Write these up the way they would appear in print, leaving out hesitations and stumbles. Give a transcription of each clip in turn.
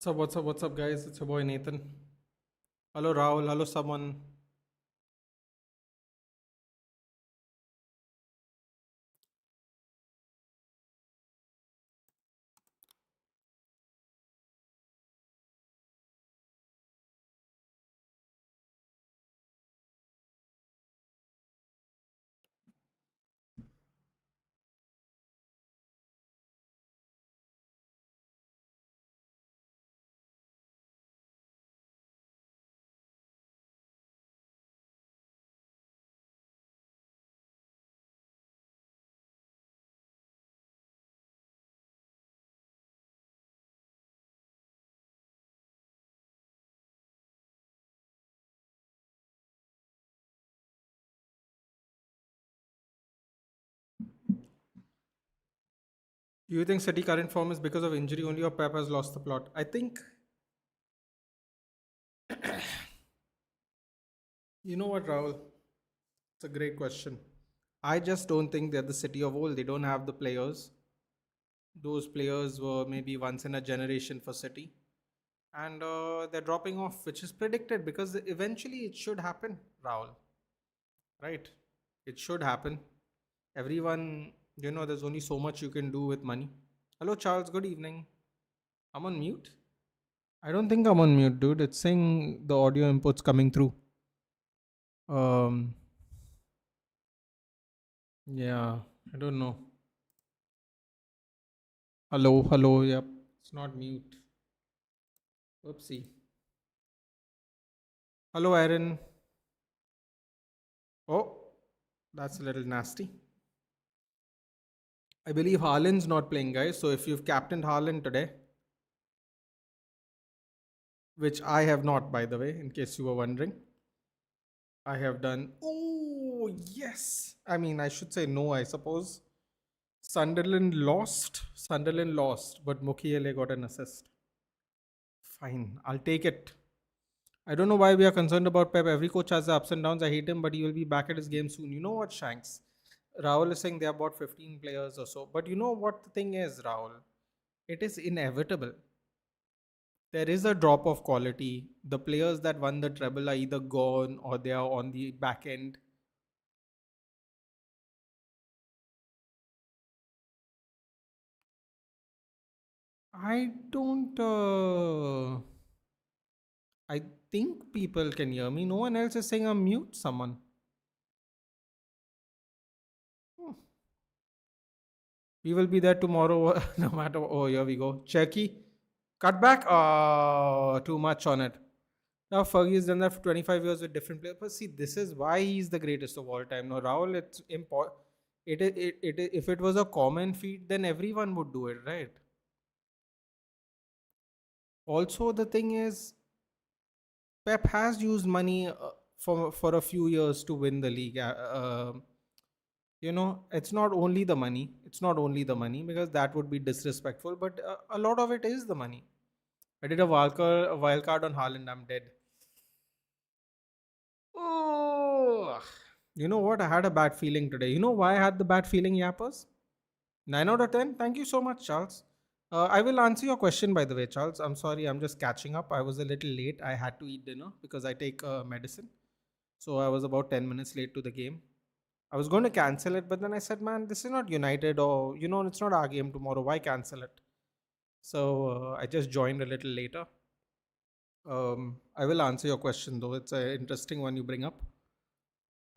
What's up, guys? It's your boy Nathan. Hello, Rahul. Hello, someone. Do you think City current form is because of injury only or Pep has lost the plot? I think, you know what, Rahul? It's a great question. I just don't think they're the City of old. They don't have the players. Those players were maybe once in a generation for City. And they're dropping off, which is predicted because eventually it should happen, Rahul. Right? It should happen. Everyone, there's only so much you can do with money. Hello, Charles. Good evening. I'm on mute. I don't think I'm on mute, dude. It's saying the audio input's coming through. Um, yeah, I don't know. Hello. Yep, it's not mute. Oopsie. Hello, Aaron. Oh, that's a little nasty. I believe Haaland's not playing, guys. So if you've captained Haaland today, which I have not, by the way, in case you were wondering, I have done. Oh, yes. I mean, I should say no, I suppose. Sunderland lost, but Mukiele got an assist. Fine, I'll take it. I don't know why we are concerned about Pep. Every coach has the ups and downs. I hate him, but he will be back at his game soon. You know what, Shanks? Rahul is saying they have about 15 players or so. But you know what the thing is, Rahul? It is inevitable. There is a drop of quality. The players that won the treble are either gone or they are on the back end. I don't. I think people can hear me. No one else is saying I'm mute someone. Hmm. We will be there tomorrow no matter. Oh, here we go. Cherky. Cut back. Too much on it. Now Fergie has done that for 25 years with different players. But see, this is why he's the greatest of all time. Now, Rahul, it's important. If it was a common feat, then everyone would do it, right? Also, the thing is, Pep has used money for a few years to win the league. It's not only the money. It's not only the money because that would be disrespectful. But a lot of it is the money. I did a wild card on Haaland. I'm dead. Oh, you know what? I had a bad feeling today. You know why I had the bad feeling, Yappers? 9 out of 10. Thank you so much, Charles. I will answer your question, by the way, Charles. I'm sorry, I'm just catching up. I was a little late. I had to eat dinner because I take medicine. So I was about 10 minutes late to the game. I was going to cancel it, but then I said, man, this is not United or, it's not our game tomorrow. Why cancel it? So I just joined a little later. I will answer your question, though. It's an interesting one you bring up.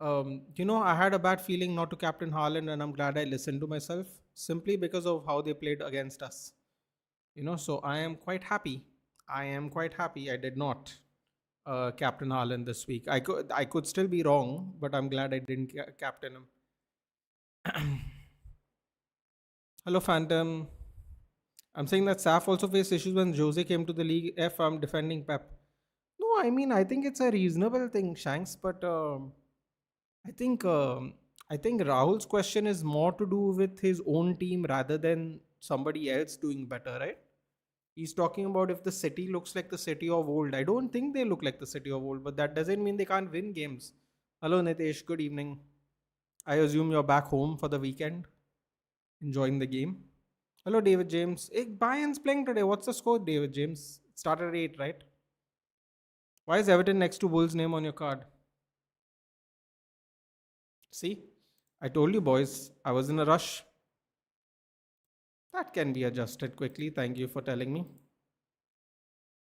I had a bad feeling not to captain Haaland, and I'm glad I listened to myself simply because of how they played against us. So I am quite happy. I did not captain Haaland this week. I could still be wrong, but I'm glad I didn't captain him. Hello, Phantom. I'm saying that Saf also faced issues when Jose came to the league. If I'm defending Pep. No, I mean I think it's a reasonable thing, Shanks, but I think um, I think Rahul's question is more to do with his own team rather than somebody else doing better, right? He's talking about if the city looks like the city of old. I don't think they look like the city of old, but that doesn't mean they can't win games. Hello, Nitesh. Good evening. I assume you're back home for the weekend, enjoying the game. Hello, David James. Hey, Bayern's playing today. What's the score, David James? Started at 8, right? Why is Everton next to Wolves' name on your card? See, I told you, boys, I was in a rush. That can be adjusted quickly. Thank you for telling me.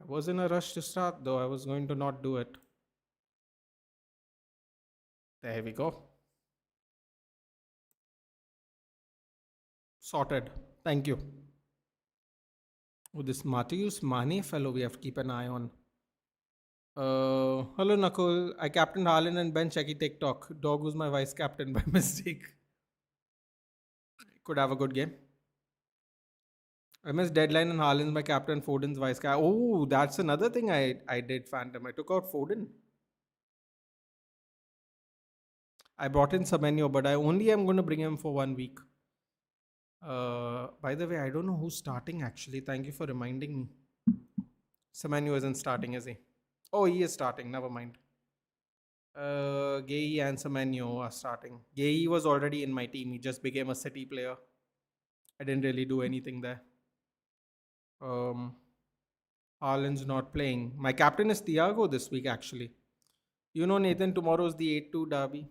I was in a rush to start, though. I was going to not do it. There we go. Sorted. Thank you. Oh, this Matheus Mane fellow we have to keep an eye on. Hello, Nakul. I captained Haaland and Ben Checky TikTok. Dog was my vice captain by mistake. Could have a good game. I missed deadline and Haaland's my captain, Foden's vice captain. Oh, that's another thing I did, Phantom. I took out Foden. I brought in Semenyo, but I only am going to bring him for 1 week. By the way, I don't know who's starting actually. Thank you for reminding me. Semenyo isn't starting, is he? Oh, he is starting. Never mind. Gay and Semenyo are starting. Gay was already in my team. He just became a City player. I didn't really do anything there. Haaland's not playing. My captain is Thiago this week, actually. You know, Nathan, tomorrow's the 8-2 derby.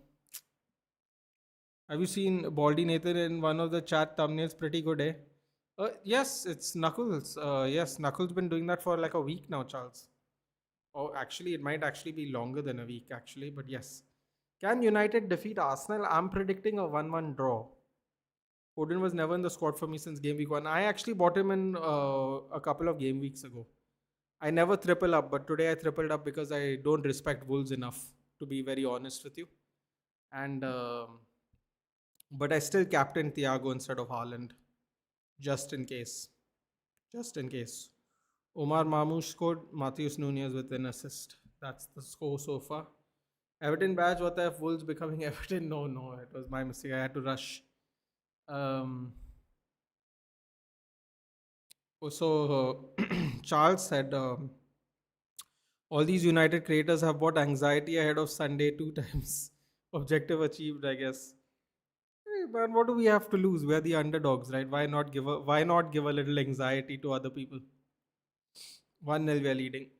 Have you seen Baldy Nathan in one of the chat thumbnails? Pretty good, eh? Yes, it's Knuckles. Yes, Knuckles been doing that for like a week now, Charles. Oh, actually, it might actually be longer than a week, actually, but yes. Can United defeat Arsenal? I'm predicting a 1-1 draw. Foden was never in the squad for me since game week 1. I actually bought him in a couple of game weeks ago. I never triple up, but today I tripled up because I don't respect Wolves enough, to be very honest with you. And but I still captained Thiago instead of Haaland, just in case. Just in case. Omar Mamouche scored, Matheus Nunez with an assist. That's the score so far. Everton badge, what the F? Wolves becoming Everton? No, it was my mistake. I had to rush. Charles said, all these United creators have bought anxiety ahead of Sunday 2 times. Objective achieved, I guess. Hey, man, what do we have to lose? We're the underdogs, right? Why not give a little anxiety to other people? 1-0 we are leading.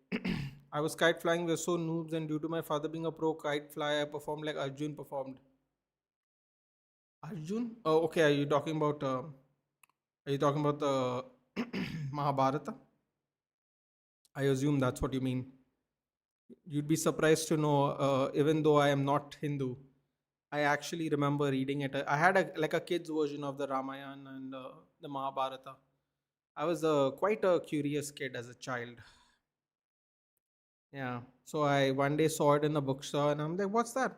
I was kite flying, we're so noobs, and due to my father being a pro kite flyer, I performed like Arjun performed. Arjun? Oh, okay. Are you talking about the Mahabharata? I assume that's what you mean. You'd be surprised to know, even though I am not Hindu, I actually remember reading it. I had a kid's version of the Ramayana and the Mahabharata. I was quite a curious kid as a child. Yeah. So I one day saw it in a bookstore and I'm like, what's that?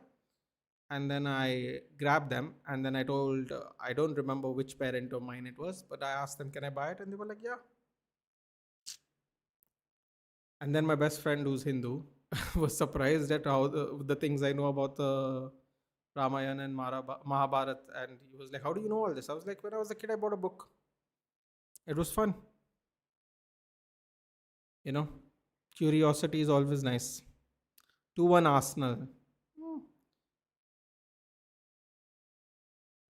And then I grabbed them and then I told, I don't remember which parent of mine it was, but I asked them, can I buy it? And they were like, yeah. And then my best friend, who's Hindu, was surprised at how the things I know about the Ramayana and Mahabharat. And he was like, how do you know all this? I was like, when I was a kid, I bought a book. It was fun. You know, curiosity is always nice. 2-1 Arsenal.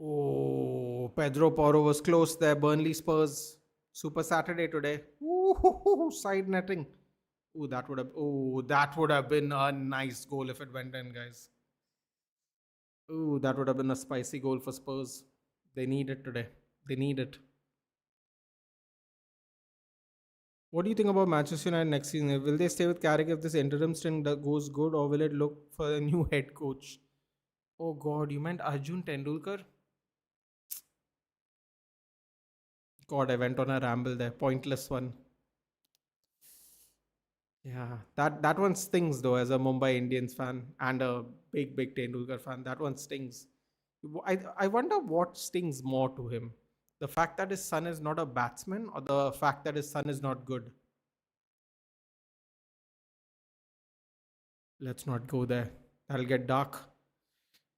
Oh, Pedro Porro was close there. Burnley Spurs. Super Saturday today. Ooh, side netting. That would have been a nice goal if it went in, guys. Ooh, that would have been a spicy goal for Spurs. They need it today. They need it. What do you think about Manchester United next season? Will they stay with Carrick if this interim stint goes good, or will it look for a new head coach? Oh God, you meant Arjun Tendulkar? God, I went on a ramble there. Pointless one. Yeah, that one stings though. As a Mumbai Indians fan and a big Tendulkar fan, that one stings. I wonder what stings more to him: the fact that his son is not a batsman, or the fact that his son is not good. Let's not go there. That'll get dark.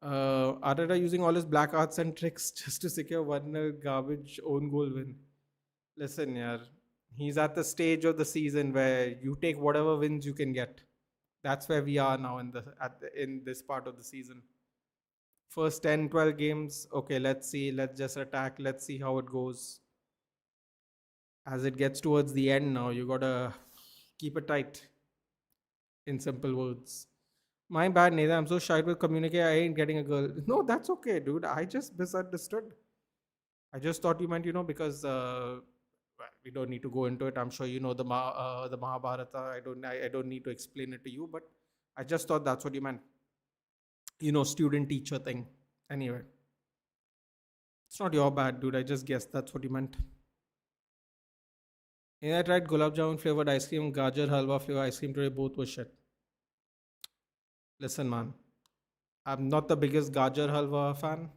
Arteta using all his black arts and tricks just to secure 1-0 garbage own goal win. Listen, yeah, he's at the stage of the season where you take whatever wins you can get. That's where we are now in this part of the season. First 10, 12 games, okay, let's see, let's just attack, let's see how it goes. As it gets towards the end now, you gotta Keep it tight, in simple words. My bad, Nathan. I'm so shy to communicate. I ain't getting a girl. No, that's okay, dude. I just misunderstood. I just thought you meant, because well, we don't need to go into it. I'm sure you know the Mahabharata. I don't need to explain it to you, but I just thought that's what you meant. Student teacher thing. Anyway, it's not your bad, dude. I just guessed that's what you meant. Yeah, I tried gulab jamun flavored ice cream, gajar halwa flavor ice cream today. Both were shit. Listen, man, I'm not the biggest gajar halwa fan.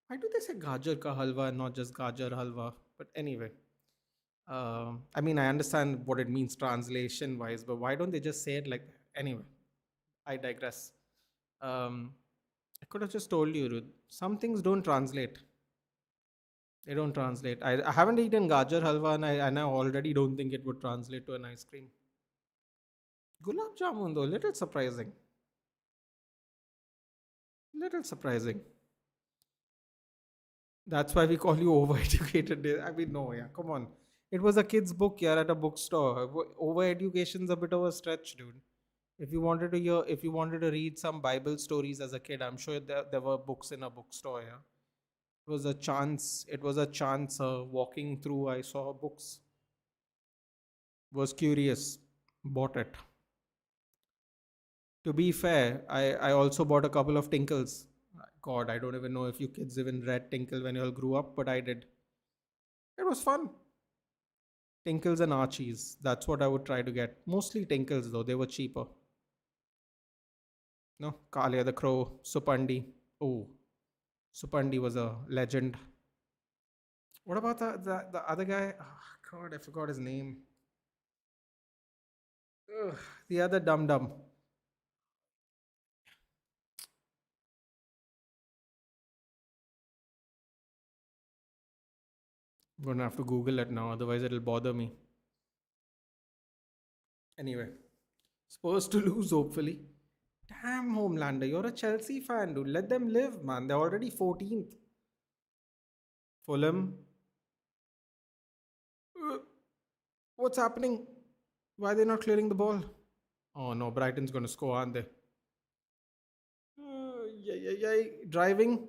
Why do they say gajar ka halwa and not just gajar halwa? But anyway, I mean, I understand what it means translation wise, but why don't they just say it like that? Anyway, I digress. Um, I could have just told you, Ruth, some things don't translate. They don't translate. I haven't eaten gajar halwa and I already don't think it would translate to an ice cream. Gulab jamun, though, little surprising. Little surprising. That's why we call you overeducated. I mean, no, yeah, come on. It was a kid's book here at a bookstore. Overeducation's a bit of a stretch, dude. If you wanted to read some Bible stories as a kid, I'm sure there were books in a bookstore. Yeah, it was a chance. It was a chance. Walking through, I saw books. Was curious, bought it. To be fair, I also bought a couple of Tinkles. God, I don't even know if you kids even read Tinkle when you all grew up, but I did. It was fun. Tinkles and Archies. That's what I would try to get. Mostly Tinkles though, they were cheaper. No, Kalia the Crow, Supandi. Oh, Supandi was a legend. What about the other guy? Oh, God, I forgot his name. Ugh, the other dum dum. I'm gonna have to Google it now, otherwise it'll bother me. Anyway, supposed to lose hopefully. Damn, Homelander, you're a Chelsea fan, dude. Let them live, man. They're already 14th. Fulham. Uh, What's happening? Why are they not clearing the ball? Oh no, Brighton's gonna score, aren't they? Yeah, yeah, yeah. Driving.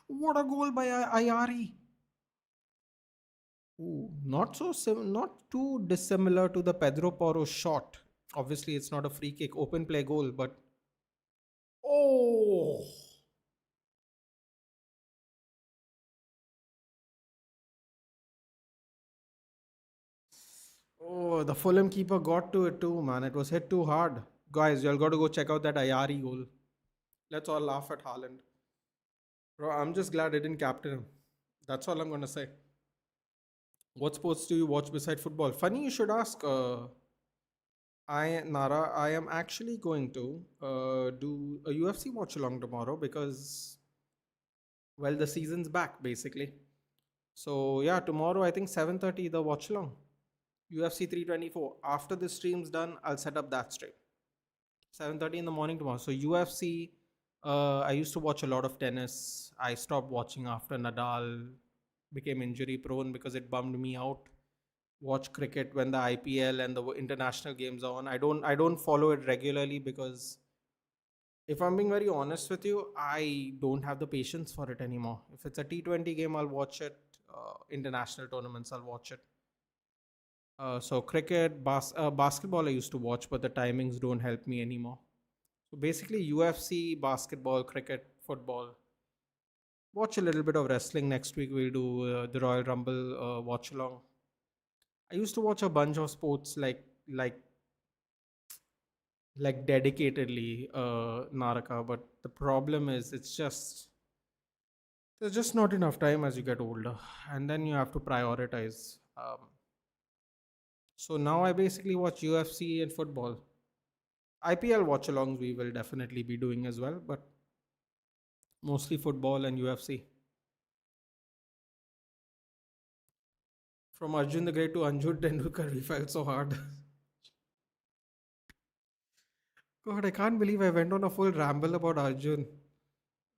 What a goal by Ayari. Ooh, not too dissimilar to the Pedro Porro shot. Obviously, it's not a free kick, open play goal, but oh, oh, the Fulham keeper got to it too, man. It was hit too hard. Guys, y'all got to go check out that Ayari goal. Let's all laugh at Haaland. Bro, I'm just glad I didn't captain him. That's all I'm gonna say. What sports do you watch beside football? Funny you should ask. I am actually going to do a UFC watch along tomorrow because, well, the season's back basically. So yeah, tomorrow I think 7:30 the watch along. UFC 324. After the stream's done, I'll set up that stream. 7:30 in the morning tomorrow. So UFC, I used to watch a lot of tennis. I stopped watching after Nadal became injury prone because it bummed me out. Watch cricket when the IPL and the international games are on. I don't follow it regularly because if I'm being very honest with you, I don't have the patience for it anymore. If it's a T20 game, I'll watch it. International tournaments, I'll watch it. So cricket, basketball I used to watch, but the timings don't help me anymore. So basically, UFC, basketball, cricket, football. Watch a little bit of wrestling next week. We'll do the Royal Rumble watch along. I used to watch a bunch of sports like dedicatedly Naraka, but the problem is there's just not enough time as you get older, and then you have to prioritize. So now I basically watch UFC and football. IPL watch alongs we will definitely be doing as well, but mostly football and UFC. From Arjun the Great to Anjun Tendulkar, we felt so hard. God, I can't believe I went on a full ramble about Arjun.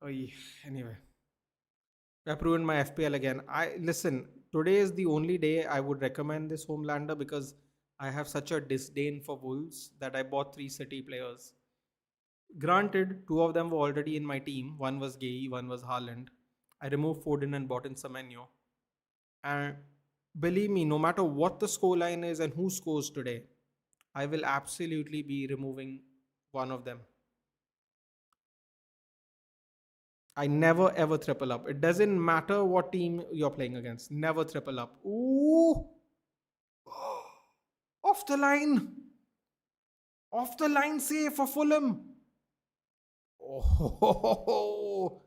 Oy, anyway, I've ruined my FPL again. I listen. Today is the only day I would recommend this Homelander because I have such a disdain for Wolves that I bought three City players. Granted, two of them were already in my team. One was Gay, one was Haaland. I removed Foden and bought in Semenyo. And believe me, no matter what the scoreline is and who scores today, I will absolutely be removing one of them. I never ever triple up. It doesn't matter what team you're playing against. Never triple up. Ooh, off the line, off the line save for Fulham. Oh,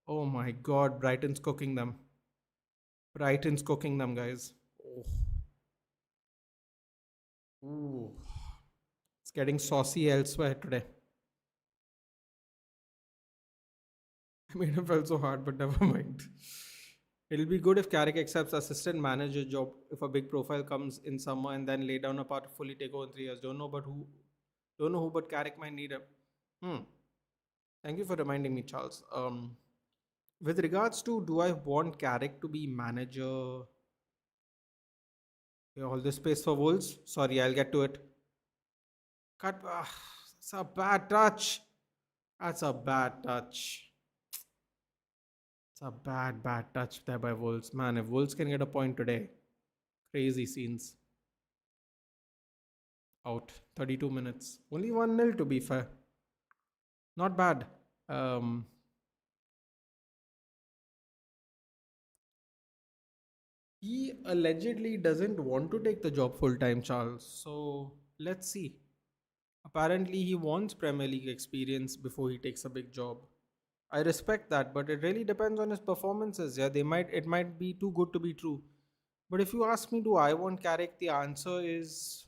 oh my God! Brighton's cooking them. Brighton's cooking them, guys. Oh, ooh. It's getting saucy elsewhere today. I made him feel so hard, but never mind. It'll be good if Carrick accepts assistant manager job if a big profile comes in summer and then lay down a part fully take over in 3 years. Don't know who but Carrick might need him. Hmm. Thank you for reminding me, Charles. With regards to do I want Carrick to be manager? Yeah, all this space for Wolves. Sorry, I'll get to it. Cut. That's a bad touch. That's a bad touch. It's a bad touch there by Wolves. Man, if Wolves can get a point today, crazy scenes. Out. 32 minutes. Only 1-0 to be fair. Not bad. Um, he allegedly doesn't want to take the job full time, Charles. So let's see. Apparently, he wants Premier League experience before he takes a big job. I respect that, but it really depends on his performances. Yeah, it might be too good to be true. But if you ask me, do I want Carrick? The answer is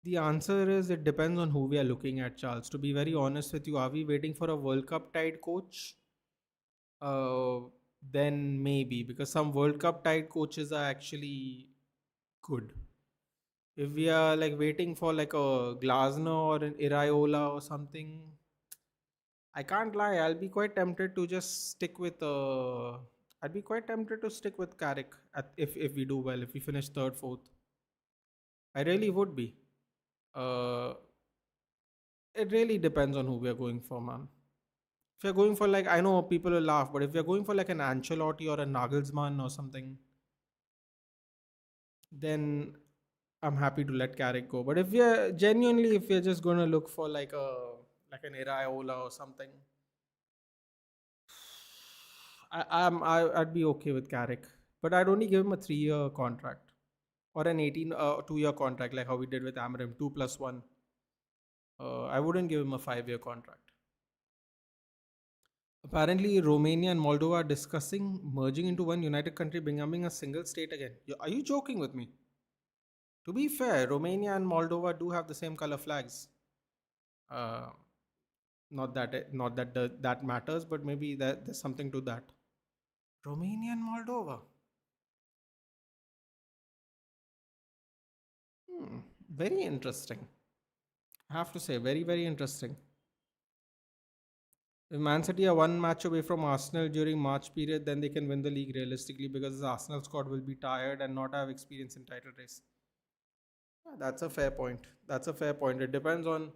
it depends on who we are looking at, Charles. To be very honest with you, are we waiting for a World Cup tied coach? Uh, then maybe because some World Cup tied coaches are actually good. If we are like waiting for like a Glasner or an Iraola or something, I can't lie. I'd be quite tempted to stick with Carrick if we do well. If we finish third, fourth, I really would be. Uh, it really depends on who we are going for, man. If you're going for like, I know people will laugh, but if you're going for like an Ancelotti or a Nagelsmann or something, then I'm happy to let Carrick go. But if we're just going to look for like an Iraola or something, I'd be okay with Carrick. But I'd only give him a 3-year contract or an 2-year contract like how we did with Amarim, 2+1. I wouldn't give him a 5-year contract. Apparently, Romania and Moldova are discussing merging into one united country, becoming a single state again. Are you joking with me? To be fair, Romania and Moldova do have the same color flags. Uh, not that matters, but maybe there's something to that. Romania and Moldova. Hmm, very interesting. I have to say, very very interesting. If Man City are one match away from Arsenal during March period, then they can win the league realistically because the Arsenal squad will be tired and not have experience in title race. Yeah, that's a fair point. That's a fair point. It depends on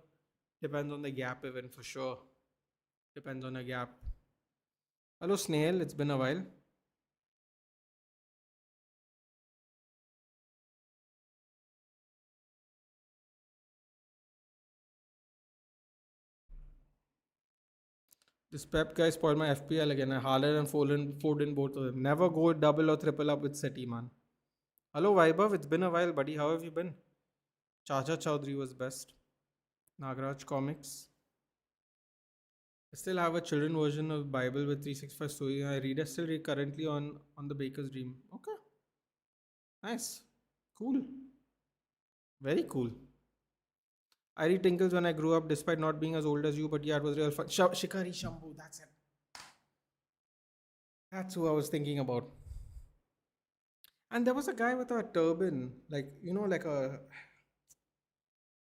the gap even for sure. Depends on a gap. Hello Snail, it's been a while. This Pep guy spoiled my FPL again. Haaland and Foden both of them. Never go double or triple up with City, man. Hello Vaibhav, it's been a while, buddy. How have you been? Chacha Chowdhury was best. Nagraj Comics. I still have a children version of Bible with 365 stories. I still read currently on the Baker's Dream. Okay, nice, cool, very cool. I read Tinkles when I grew up, despite not being as old as you. But yeah, it was real fun. Shikari Shambhu, that's it. That's who I was thinking about. And there was a guy with a turban, like like a.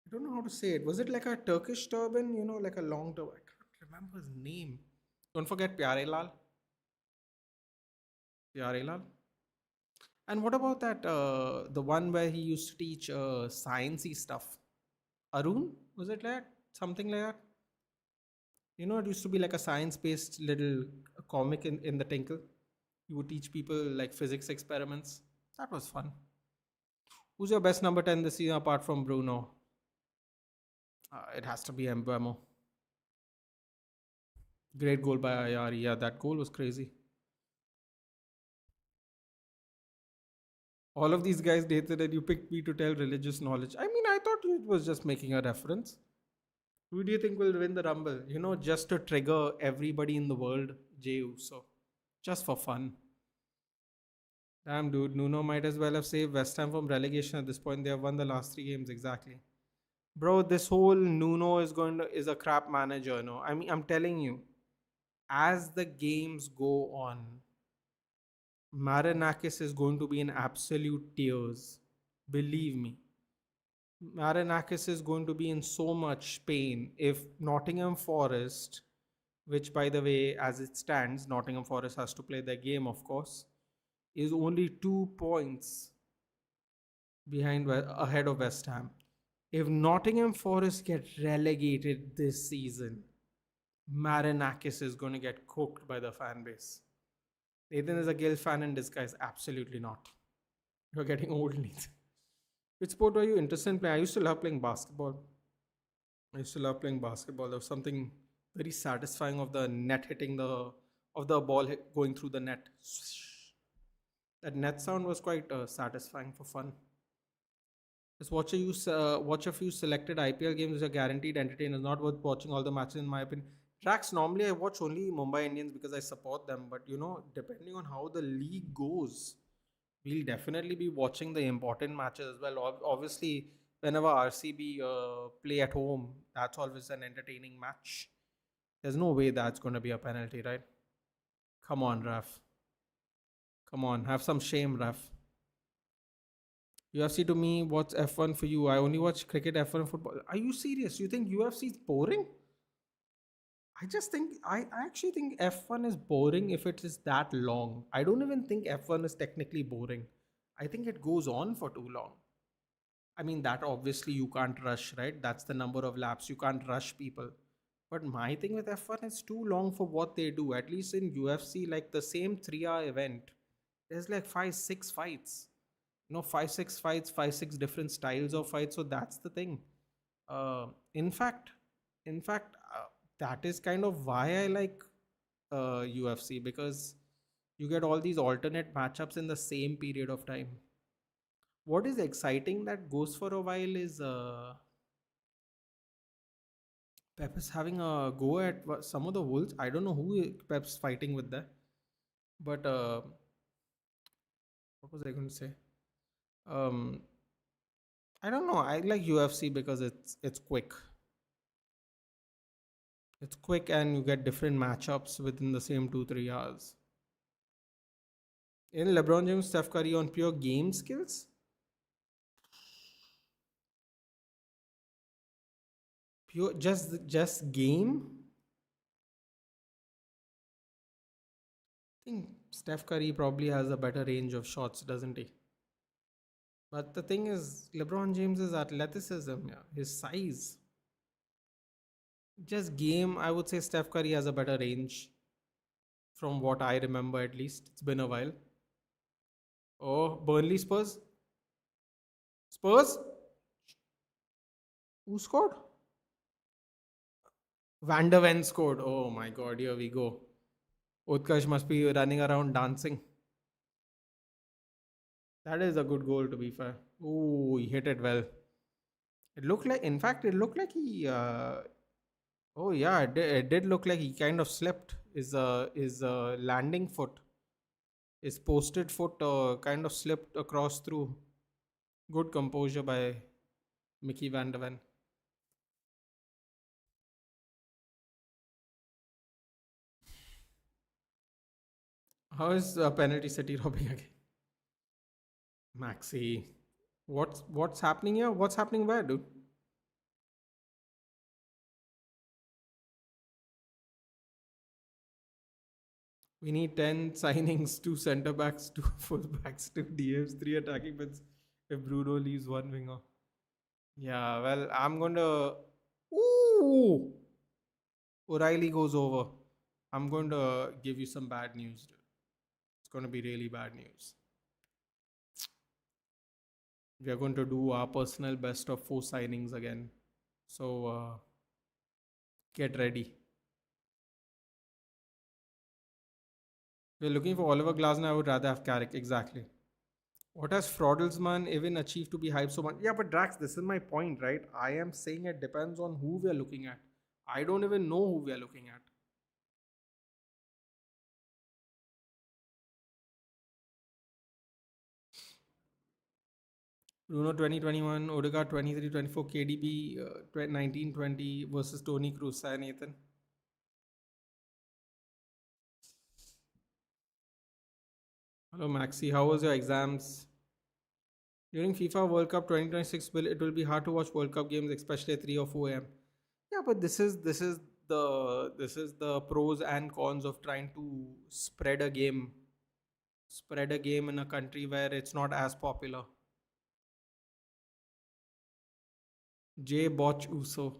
I don't know how to say it. Was it like a Turkish turban? Like a long turban. I can't remember his name. Don't forget Pyare Lal. Pyarelal. And what about that, the one where he used to teach sciencey stuff? Arun? Was it like something like that? You know, it used to be like a science-based little comic in the Tinkle. He would teach people like physics experiments. That was fun. Who's your best number 10 this season apart from Bruno? It has to be mbeumo. Great goal by Ayari. Yeah, that goal was crazy. All of these guys dated and you picked me to tell religious knowledge. I mean, I thought it was just making a reference. Who do you think will win the Rumble? You know, just to trigger everybody in the world, Jey Uso. Just for fun. Damn, dude. Nuno might as well have saved West Ham from relegation at this point. They have won the last 3 games, exactly. Bro, this whole Nuno is a crap manager, no? I mean, I'm telling you, as the games go on, Marinakis is going to be in absolute tears. Believe me. Marinakis is going to be in so much pain if Nottingham Forest, which by the way, as it stands, Nottingham Forest has to play their game, of course, is only 2 points ahead of West Ham. If Nottingham Forest get relegated this season, Marinakis is going to get cooked by the fan base. Nathan is a Gill fan in disguise. Absolutely not. You're getting old, Nathan. Which sport were you interested in playing? I used to love playing basketball. There was something very satisfying of the net hitting of the ball going through the net. That net sound was quite satisfying for fun. Just watch a few selected IPL games which are guaranteed entertainers. Not worth watching all the matches in my opinion. Tracks, normally I watch only Mumbai Indians because I support them. But you know, depending on how the league goes, we'll definitely be watching the important matches as well. Obviously, whenever RCB play at home, that's always an entertaining match. There's no way that's going to be a penalty, right? Come on, Raf. Come on, have some shame, Raf. UFC to me, what's F1 for you? I only watch cricket, F1, and football. Are you serious? You think UFC is boring? I actually think F1 is boring if it is that long. I don't even think F1 is technically boring. I think it goes on for too long. I mean, that obviously you can't rush, right? That's the number of laps. You can't rush people. But my thing with F1 is too long for what they do. At least in UFC, like the same 3 hour event, there's like 5, 6 fights. You know, 5, 6 fights, 5, 6 different styles of fights. So that's the thing. Uh, in fact, in fact, that is kind of why I like UFC, because you get all these alternate matchups in the same period of time. What is exciting that goes for a while is Pep is having a go at some of the Wolves. I don't know who Pep's fighting with there, but what was I going to say? Um, I don't know. I like UFC because it's quick. It's quick and you get different matchups within the same 2 3 hours. In LeBron James, Steph Curry on pure game skills, pure just game. I think Steph Curry probably has a better range of shots, doesn't he? But the thing is, LeBron James's athleticism, yeah, his size, just game. I would say Steph Curry has a better range, from what I remember at least. It's been a while. Oh, Burnley Spurs. Spurs? Who scored? Van der Ven scored. Oh my god, here we go. Utkarsh must be running around dancing. That is a good goal to be fair. Oh, he hit it well. It looked like, in fact, it looked like he. Oh yeah, it did look like he kind of slipped. His landing foot, his posted foot, kind of slipped across through. Good composure by Mickey Van der Ven. How is penalty city robbing again? Maxi, what's happening here? What's happening where, dude? We need 10 signings, 2 centre backs, 2 full backs, 2 DMs, 3 attacking mids if Bruno leaves one winger. Yeah, well, I'm going to. Ooh! O'Reilly goes over. I'm going to give you some bad news, dude. It's going to be really bad news. We are going to do our personal best of 4 signings again. So get ready. We're looking for Oliver Glasner. I would rather have Carrick. Exactly. What has Fraudelsman even achieved to be hyped so much? Yeah, but Drax, this is my point, right? I am saying it depends on who we are looking at. I don't even know who we are looking at. Bruno 2021, Odegaard 23-24, KDB 19-20 versus Tony Cruz. Hi, Nathan. Hello, Maxi. How was your exams? During FIFA World Cup 2026, it will be hard to watch World Cup games, especially at 3 or 4 a.m. Yeah, but this is the pros and cons of trying to spread a game in a country where it's not as popular. Jay Botch Uso.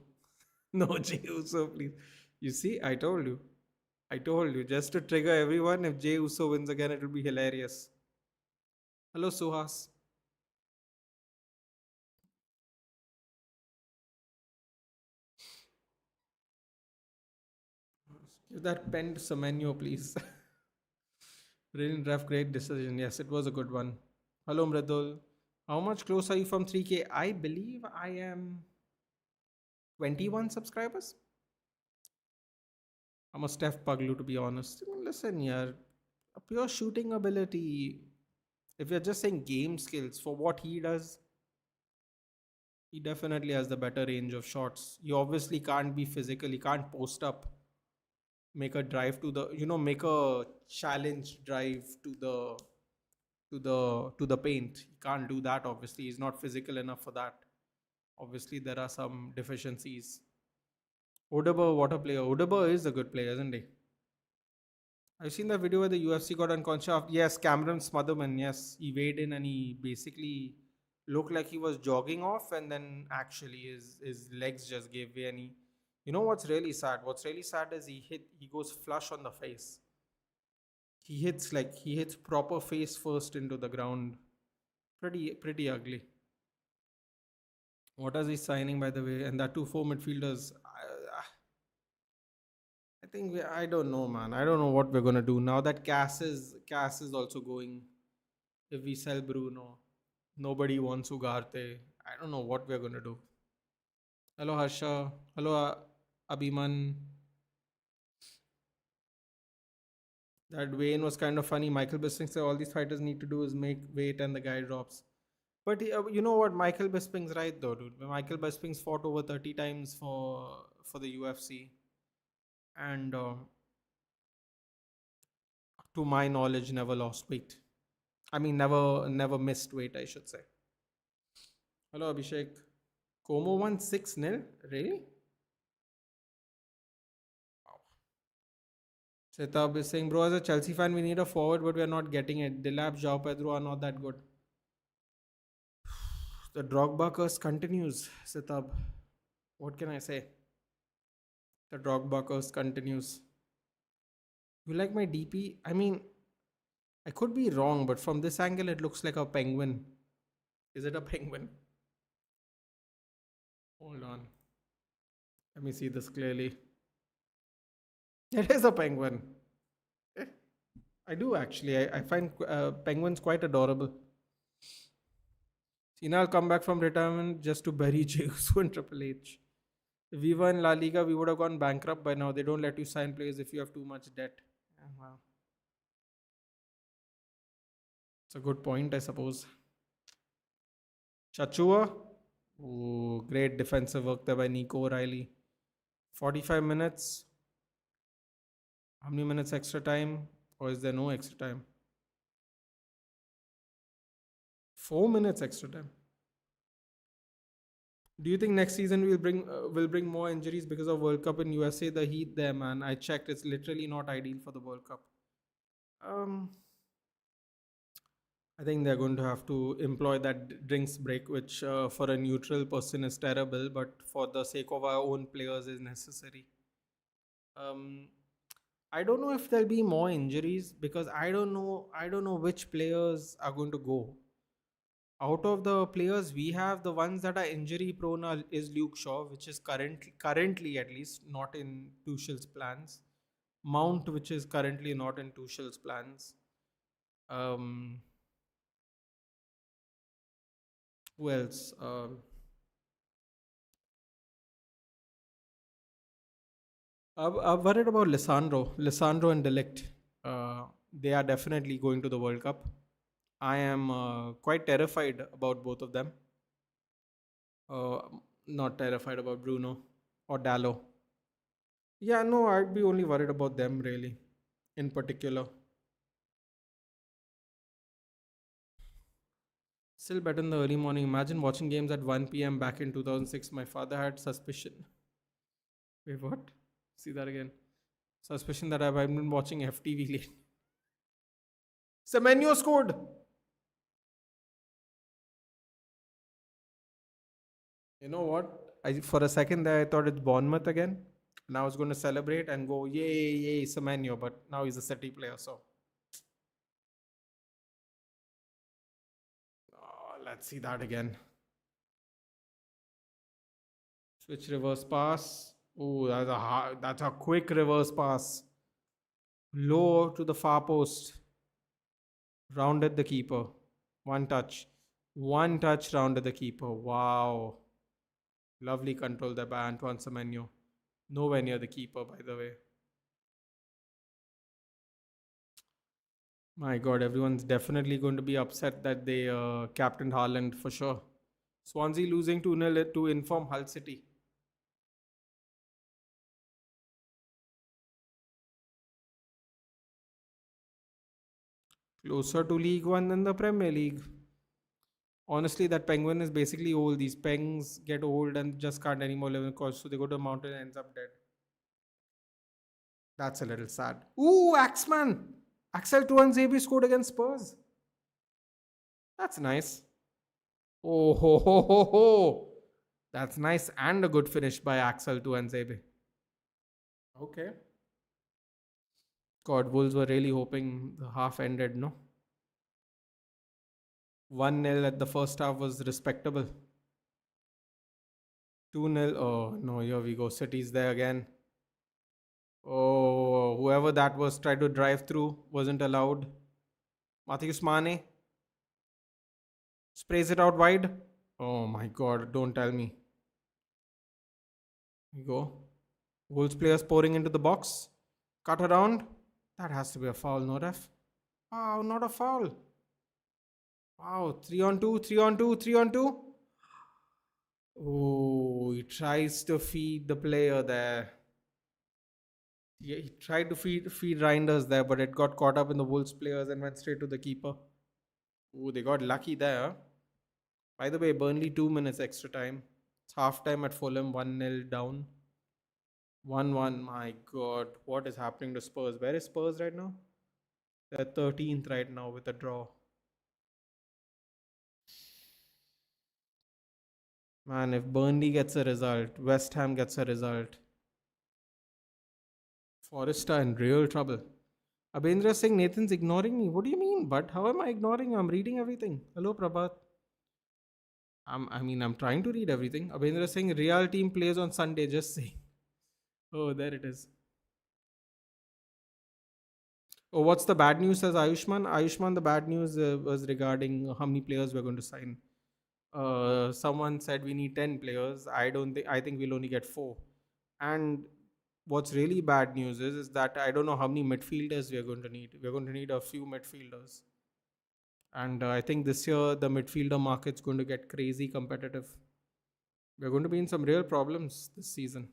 No, Jay Uso, please. You see, I told you. I told you. Just to trigger everyone, if Jay Uso wins again, it will be hilarious. Hello, Suhas. Give that pen to Semenyo, please. Brilliant draft, great decision. Yes, it was a good one. Hello, Mridul. How much close are you from 3K? I believe I am 21 subscribers. I'm a Steph Paglu, to be honest. I mean, listen, yeah, a pure shooting ability. If you're just saying game skills for what he does, he definitely has the better range of shots. You obviously can't be physical. He can't post up, make a drive to the, make a challenge drive to the paint. He can't do that. Obviously, he's not physical enough for that. Obviously, there are some deficiencies. Odeber, what a player! Odeber is a good player, isn't he? I've seen that video where the UFC got unconscious. Yes, Cameron Smotherman. Yes, he weighed in and he basically looked like he was jogging off, and then actually his legs just gave way. And he, what's really sad? What's really sad is he goes flush on the face. He hits proper face first into the ground. Pretty ugly. What is he signing, by the way? And that two four midfielders. I think I don't know, man. I don't know what we're gonna do now that Cass is also going. If we sell Bruno, nobody wants Ugarte. I don't know what we're gonna do. Hello, Harsha. Hello, Abhiman. That Wayne was kind of funny. Michael Bisping said all these fighters need to do is make weight and the guy drops. But you know what? Michael Bisping's right though, dude. Michael Bisping's fought over 30 times for the UFC, and to my knowledge, never lost weight. I mean, never missed weight, I should say. Hello, Abhishek. Como won 6-0? Really? Wow. Setab is saying, bro, as a Chelsea fan, we need a forward, but we are not getting it. Delap, João Pedro are not that good. The Drogba curse continues, Setab. What can I say? The Drogba curse continues. You like my DP? I mean, I could be wrong, but from this angle, it looks like a penguin. Is it a penguin? Hold on. Let me see this clearly. It is a penguin. Eh, I do actually. I find penguins quite adorable. Cena will come back from retirement just to bury Jesus and Triple H. If we were in La Liga, we would have gone bankrupt by now. They don't let you sign players if you have too much debt. Yeah, wow. It's a good point, I suppose. Chachua. Oh, great defensive work there by Nico O'Reilly. 45 minutes. How many minutes extra time? Or is there no extra time? 4 minutes extra time. Do you think next season will bring more injuries because of World Cup in USA? The heat there, man. I checked. It's literally not ideal for the World Cup. Um, I think they're going to have to employ that drinks break, which for a neutral person is terrible, but for the sake of our own players is necessary. Um, I don't know if there'll be more injuries because I don't know. I don't know which players are going to go. Out of the players we have, the ones that are injury prone is Luke Shaw, which is currently at least not in Tuchel's plans. Mount, which is currently not in Tuchel's plans. Um, who else? I'm worried about Lissandro and Delict. They are definitely going to the World Cup. I am quite terrified about both of them. Uh, Not terrified about Bruno or Dallo. Yeah, no, I'd be only worried about them really, in particular. Still better in the early morning. Imagine watching games at 1 p.m. back in 2006. My father had suspicion. Wait, what? See that again. Suspicion that I've been watching FTV late. Semenyo scored! You know what? For a second there, I thought it's Bournemouth again. And I was going to celebrate and go, yay, yay, Semenyo. But now he's a City player, so. Oh, let's see that again. Switch reverse pass. Oh, that's a quick reverse pass. Low to the far post. Rounded the keeper. One touch. One touch rounded the keeper. Wow. Lovely control there by Antoine Semenyo. Nowhere near the keeper, by the way. My God, everyone's definitely going to be upset that they captained Haaland for sure. Swansea losing 2-0 to inform Hull City. Closer to League One than the Premier League. Honestly, that penguin is basically old. These pengs get old and just can't anymore live in coast, so they go to a mountain and ends up dead. That's a little sad. Ooh, Axman! Axel Tuanzebe scored against Spurs. That's nice. Oh ho ho ho ho! That's nice and a good finish by Axel Tuanzebe. Okay. God, Wolves were really hoping the half ended, no? 1-0 at the first half was respectable. 2-0. Oh no, here we go. City's there again. Oh, whoever that was tried to drive through wasn't allowed. Matheus Mane sprays it out wide. Oh my God, don't tell me. Here we go. Wolves players pouring into the box. Cut around. That has to be a foul, no ref? Wow, not a foul. Wow, 3 on 2, 3 on 2, 3 on 2. Oh, he tries to feed the player there. Yeah, he tried to feed Reinders there, but it got caught up in the Wolves players and went straight to the keeper. Oh, they got lucky there. By the way, Burnley 2 minutes extra time. It's half time at Fulham, 1-0 down. 1-1. My God, what is happening to Spurs? Where is Spurs right now? They're 13th right now with a draw. Man, if Burnley gets a result, West Ham gets a result, Forest are in real trouble. Abhendra Singh, Nathan's ignoring me. What do you mean? But how am I ignoring you? I'm reading everything. Hello, Prabhat. I'm trying to read everything. Abhendra Singh, Real team plays on Sunday. Just saying. Oh, there it is. Oh, what's the bad news? Says Ayushman. Ayushman, the bad news was regarding how many players we're going to sign. Someone said we need 10 players. I think we'll only get 4. And what's really bad news is that I don't know how many midfielders we're going to need. We're going to need a few midfielders. And I think this year the midfielder market's going to get crazy competitive. We're going to be in some real problems this season.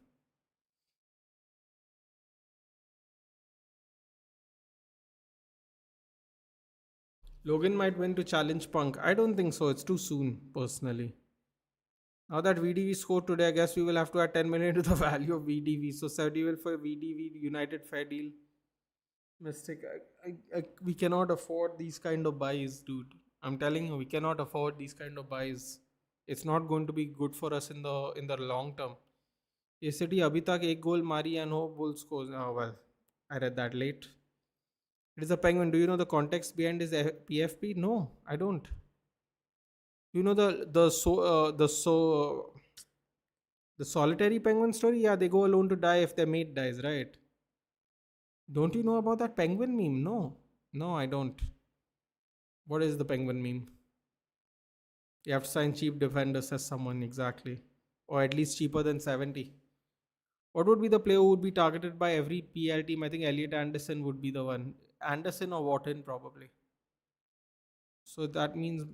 Logan might win to challenge Punk. I don't think so. It's too soon, personally. Now that VDV scored today, I guess we will have to add 10 million to the value of VDV. So 70 will for VDV United fair deal. Mistake. We cannot afford these kind of buys, dude. I'm telling you, we cannot afford these kind of buys. It's not going to be good for us in the long term. ये city अभी तक एक गोल मारी and no goal scores. Oh, well, I read that late. It is a penguin. Do you know the context behind his PFP? No, I don't. You know the solitary penguin story? Yeah, they go alone to die if their mate dies, right? Don't you know about that penguin meme? No, no, I don't. What is the penguin meme? You have to sign cheap defenders as someone exactly, or at least cheaper than 70. What would be the player who would be targeted by every PL team? I think Elliot Anderson would be the one. Anderson or Wharton probably. So that means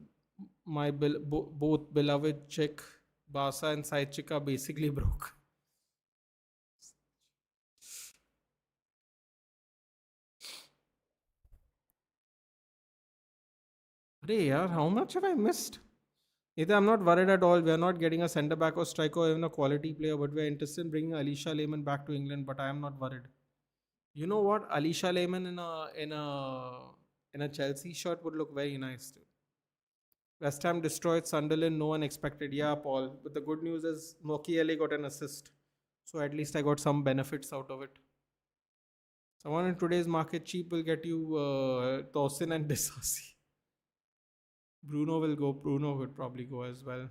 my both beloved Czech, Barca and Sidechick are basically broke. Hey, yaar, how much have I missed? Either I'm not worried at all. We are not getting a centre back or striker or even a quality player, but we are interested in bringing Alicia Lehman back to England. But I am not worried. You know what? Alicia Lehman in a Chelsea shirt would look very nice too. West Ham destroyed Sunderland. No one expected. Yeah, Paul. But the good news is Mokiele got an assist, so at least I got some benefits out of it. Someone in today's market cheap will get you Tosin and Disasi. Bruno will go. Bruno would probably go as well.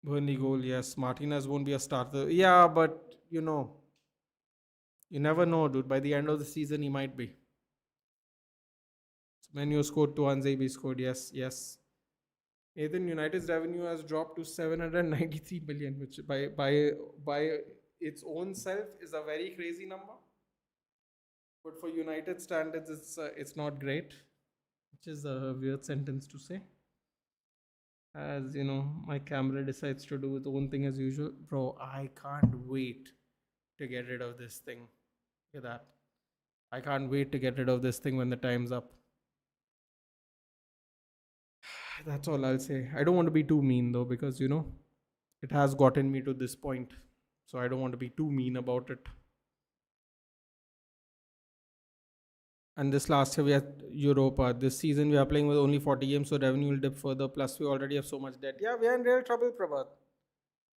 Burnley goal, yes. Martinez won't be a starter. Yeah, but you never know, dude. By the end of the season, he might be. Menu scored two, Anzebi scored. Yes, yes. Nathan, United's revenue has dropped to 793 billion, which by its own self is a very crazy number. But for United standards, it's not great, which is a weird sentence to say. As you know, my camera decides to do its own thing as usual. Bro, I can't wait to get rid of this thing. Look at that. I can't wait to get rid of this thing when the time's up. That's all I'll say. I don't want to be too mean though, because it has gotten me to this point. So I don't want to be too mean about it. And this last year we had Europa. This season we are playing with only 40 games, so revenue will dip further. Plus we already have so much debt. Yeah, we are in real trouble, Prabhat.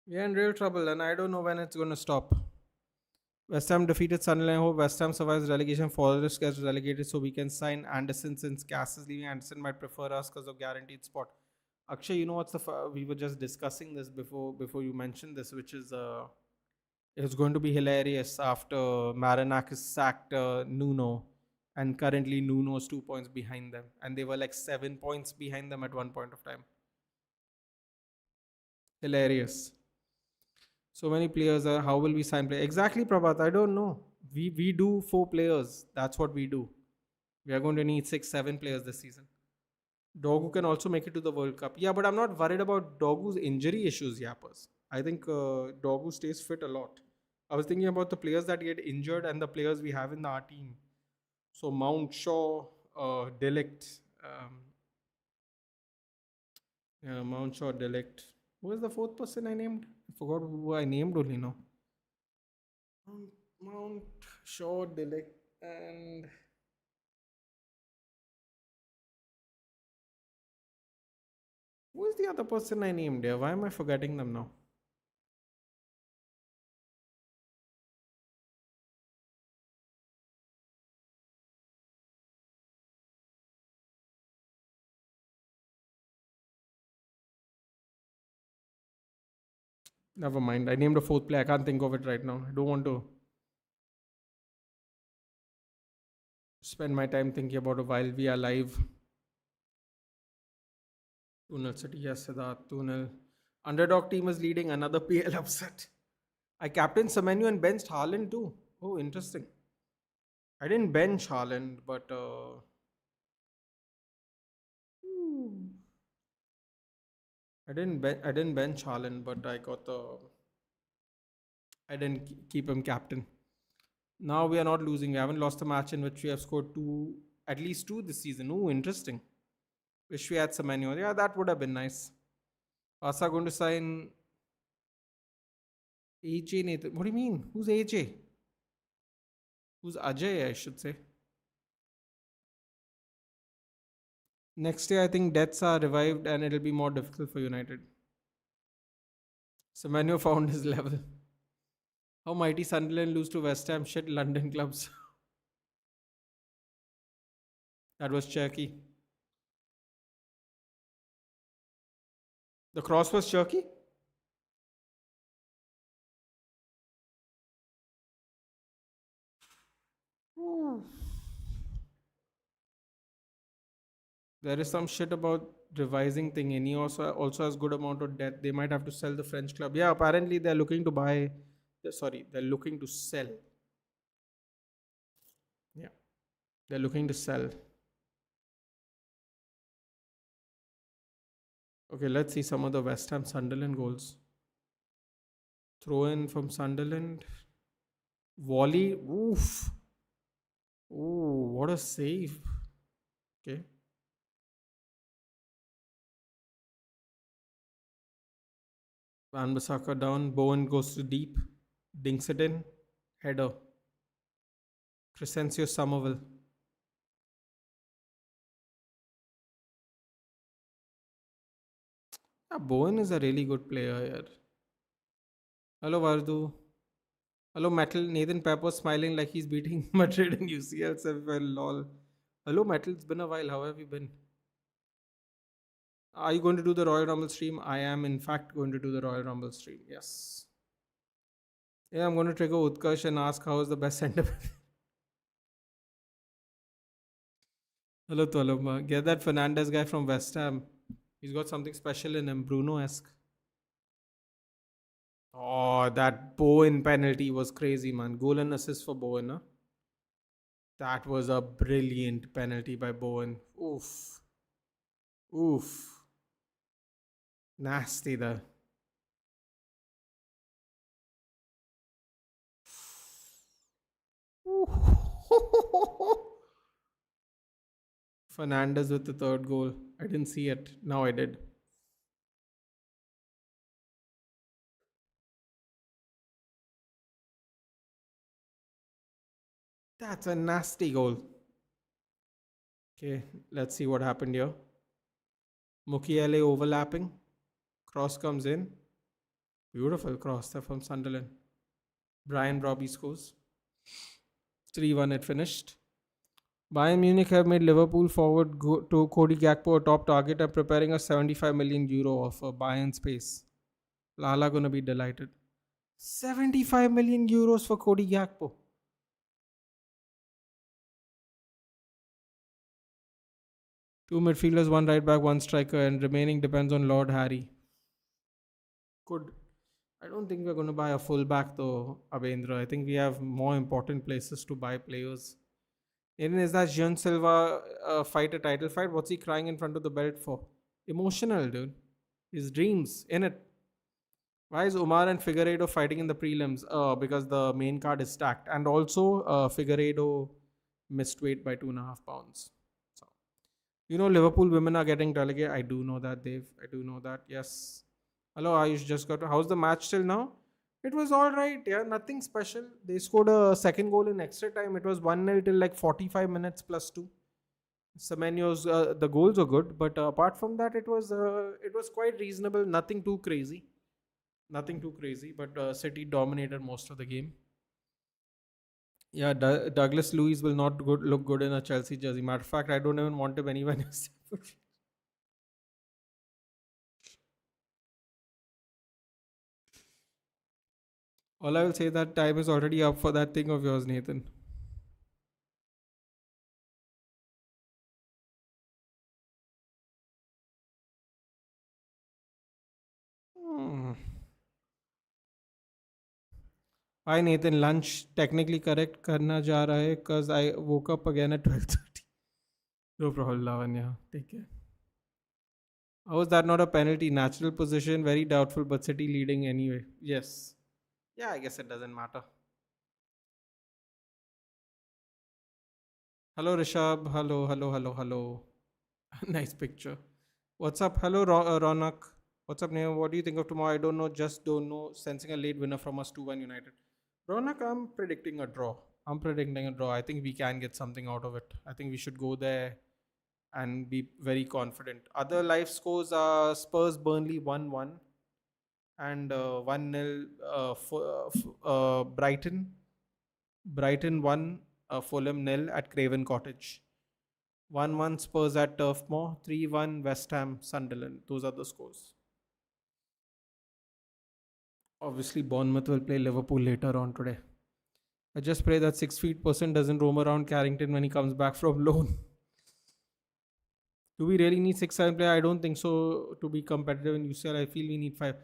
We are in real trouble, and I don't know when it's going to stop. West Ham defeated Sunderland. I hope West Ham survives relegation. Forest gets relegated so we can sign Anderson since Cass is leaving. Anderson might prefer us because of guaranteed spot. Akshay, you know what's we were just discussing this before you mentioned this, which is it's going to be hilarious after Marinakis sacked Nuno, and currently Nuno's 2 points behind them, and they were like 7 points behind them at one point of time. Hilarious. So many players are. How will we sign players? Exactly, Prabhat. I don't know. We do 4 players. That's what we do. We are going to need 6, 7 players this season. Dogu can also make it to the World Cup. Yeah, but I'm not worried about Dogu's injury issues, Yappers. I think Dogu stays fit a lot. I was thinking about the players that get injured and the players we have in our team. So Mount Shaw, Delict, Mount Shaw, Delict. Who was the fourth person I named? I forgot who I named only now. Mount Shaw, Delict, and who is the other person I named here? Why am I forgetting them now? Never mind. I named a fourth player. I can't think of it right now. I don't want to spend my time thinking about it while we are live. 2-0 City, yes, Siddharth. 2-0. Underdog team is leading. Another PL upset. I captained Semenyo and benched Haaland too. Oh, interesting. I didn't bench Haaland, but I didn't bench Haaland, but I didn't keep him captain. Now we are not losing. We haven't lost a match in which we have scored at least two this season. Oh, interesting. Wish we had Semenyo. Yeah, that would have been nice. Asa going to sign AJ Nathan. What do you mean? Who's AJ? Who's Ajay, I should say. Next year, I think deaths are revived and it'll be more difficult for United. Semenyo found his level. How mighty Sunderland lose to West Ham? Shit, London clubs. That was Cherky. The cross was Cherky? There is some shit about revising thing, and he also has good amount of debt. They might have to sell the French club. Yeah, apparently they're looking to buy. Sorry, they're looking to sell. Yeah, they're looking to sell. Okay, let's see some of the West Ham Sunderland goals. Throw in from Sunderland. Volley. Oof. Ooh, what a save. Okay. Van Bissaka down. Bowen goes to deep. Dinks it in. Header. Crescencio Somerville. Yeah, Bowen is a really good player here. Hello, Vardu. Hello, Metal. Nathan Pepper smiling like he's beating Madrid in UCL semi-final. Lol. Hello, Metal. It's been a while. How have you been? Are you going to do the Royal Rumble stream? I am, in fact, going to do the Royal Rumble stream. Yes. Yeah, I'm going to trigger Utkarsh and ask how is the best centre back. Hello, Toloma. Get that Fernandes guy from West Ham. He's got something special in him, Bruno-esque. Oh, that Bowen penalty was crazy, man. Goal and assist for Bowen, huh? That was a brilliant penalty by Bowen. Oof. Oof. Nasty there. Fernandes with the third goal. I didn't see it. Now I did. That's a nasty goal. Okay, let's see what happened here. Mukiele overlapping. Cross comes in. Beautiful cross there from Sunderland. Brian Robbie scores. 3-1 it finished. Bayern Munich have made Liverpool forward to Cody Gakpo a top target and preparing a 75 million euro offer. Bayern space. Lala gonna be delighted. 75 million euros for Cody Gakpo. Two midfielders, one right back, one striker, and remaining depends on Lord Harry. Could. I don't think we're going to buy a full back though, Abendra. I think we have more important places to buy players. And is that Jean Silva fight a title fight? What's he crying in front of the belt for? Emotional, dude. His dreams in it. Why is Umar and Figueiredo fighting in the prelims? Because the main card is stacked. And also, Figueiredo missed weight by 2.5 pounds. So, Liverpool women are getting relegated. I do know that, Dave. I do know that. Yes. Hello, Ayush just got. How's the match till now? It was all right. Yeah, nothing special. They scored a second goal in extra time. It was 1-0 till like 45 minutes plus 2. Semenyo's the goals were good, but apart from that, it was quite reasonable. Nothing too crazy. Nothing too crazy, but City dominated most of the game. Yeah, Douglas Luiz will not look good in a Chelsea jersey. Matter of fact, I don't even want him anywhere near. All I will say that time is already up for that thing of yours, Nathan. Hi Nathan, lunch technically correct करना जा रहा है because I woke up again at 12:30. No problem, Lavanya. Take care. How is that not a penalty? Natural position, very doubtful, but City leading anyway. Yes. Yeah, I guess it doesn't matter. Hello, Rishabh. Hello. Nice picture. What's up? Hello, Ronak. What's up, Neo? What do you think of tomorrow? I don't know. Just don't know. Sensing a late winner from us 2-1 United. Ronak, I'm predicting a draw. I'm predicting a draw. I think we can get something out of it. I think we should go there and be very confident. Other live scores are Spurs Burnley 1-1 and 1-0 Brighton. Brighton 1, Fulham nil at Craven Cottage. 1-1 Spurs at Turf Moor. 3-1 West Ham Sunderland. Those are the scores. Obviously, Bournemouth will play Liverpool later on today. I just pray that 6 feet person doesn't roam around Carrington when he comes back from loan. Do we really need 6-7 player? I don't think so to be competitive in UCL. I feel we need five.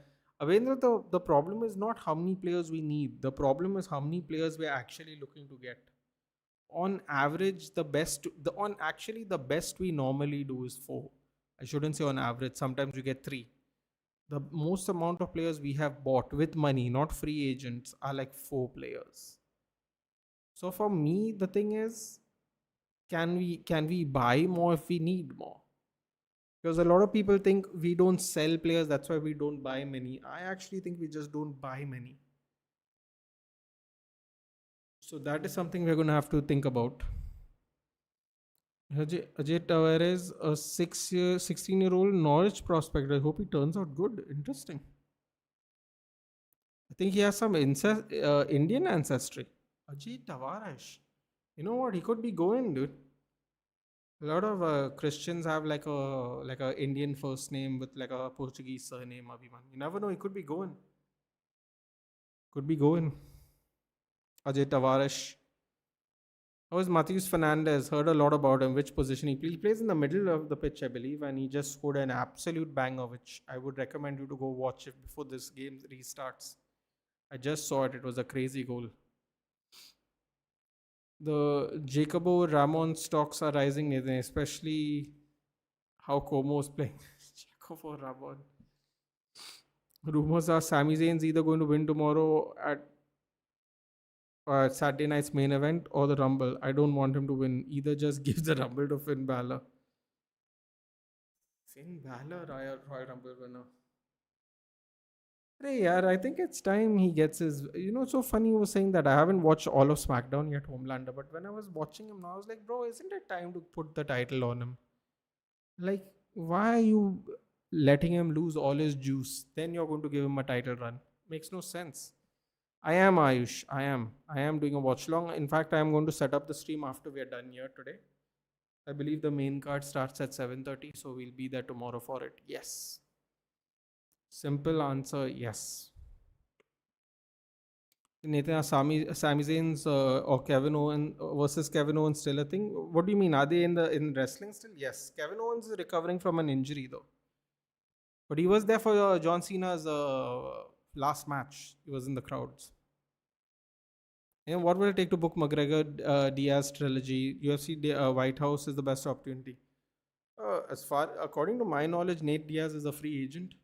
Avendra, the problem is not how many players we need. The problem is how many players we're actually looking to get. On average, the best we normally do is four. I shouldn't say on average. Sometimes we get three. The most amount of players we have bought with money, not free agents, are like four players. So for me, the thing is, can we buy more if we need more? Because a lot of people think we don't sell players, that's why we don't buy many. I actually think we just don't buy many. So that is something we're going to have to think about. Ajay Tavares, a 16-year-old Norwich prospect. I hope he turns out good. Interesting. I think he has some Indian ancestry. Ajay Tavares. You know what? He could be going, dude. A lot of Christians have like a Indian first name with like a Portuguese surname. Abhiman. You never know. He could be going. Could be going. Ajay Tavares. How is Matheus Fernandes? Heard a lot about him. Which position he plays? He plays in the middle of the pitch, I believe, and he just scored an absolute banger, which I would recommend you to go watch it before this game restarts. I just saw it. It was a crazy goal. The Jacobo Ramon stocks are rising, Nathan, especially how Como is playing. Jacobo Ramon. Rumors are Sami Zayn's either going to win tomorrow at Saturday night's main event or the Rumble. I don't want him to win. Either just give the Rumble to Finn Balor. Finn Balor, Royal Rumble winner. Hey, yaar, I think it's time he gets his. It's so funny you were saying that. I haven't watched all of SmackDown yet, Homelander, but when I was watching him, I was like, bro, isn't it time to put the title on him? Like, why are you letting him lose all his juice? Then you're going to give him a title run. Makes no sense. I am Ayush. I am. I am doing a watch long. In fact, I am going to set up the stream after we are done here today. I believe the main card starts at 7:30, so we'll be there tomorrow for it. Yes. Simple answer, yes. Nathan, Sami Zayn's or Kevin Owens versus Kevin Owens still a thing? What do you mean? Are they in wrestling still? Yes. Kevin Owens is recovering from an injury though, but he was there for John Cena's last match. He was in the crowds. And what will it take to book McGregor Diaz trilogy? UFC White House is the best opportunity. According to my knowledge, Nate Diaz is a free agent.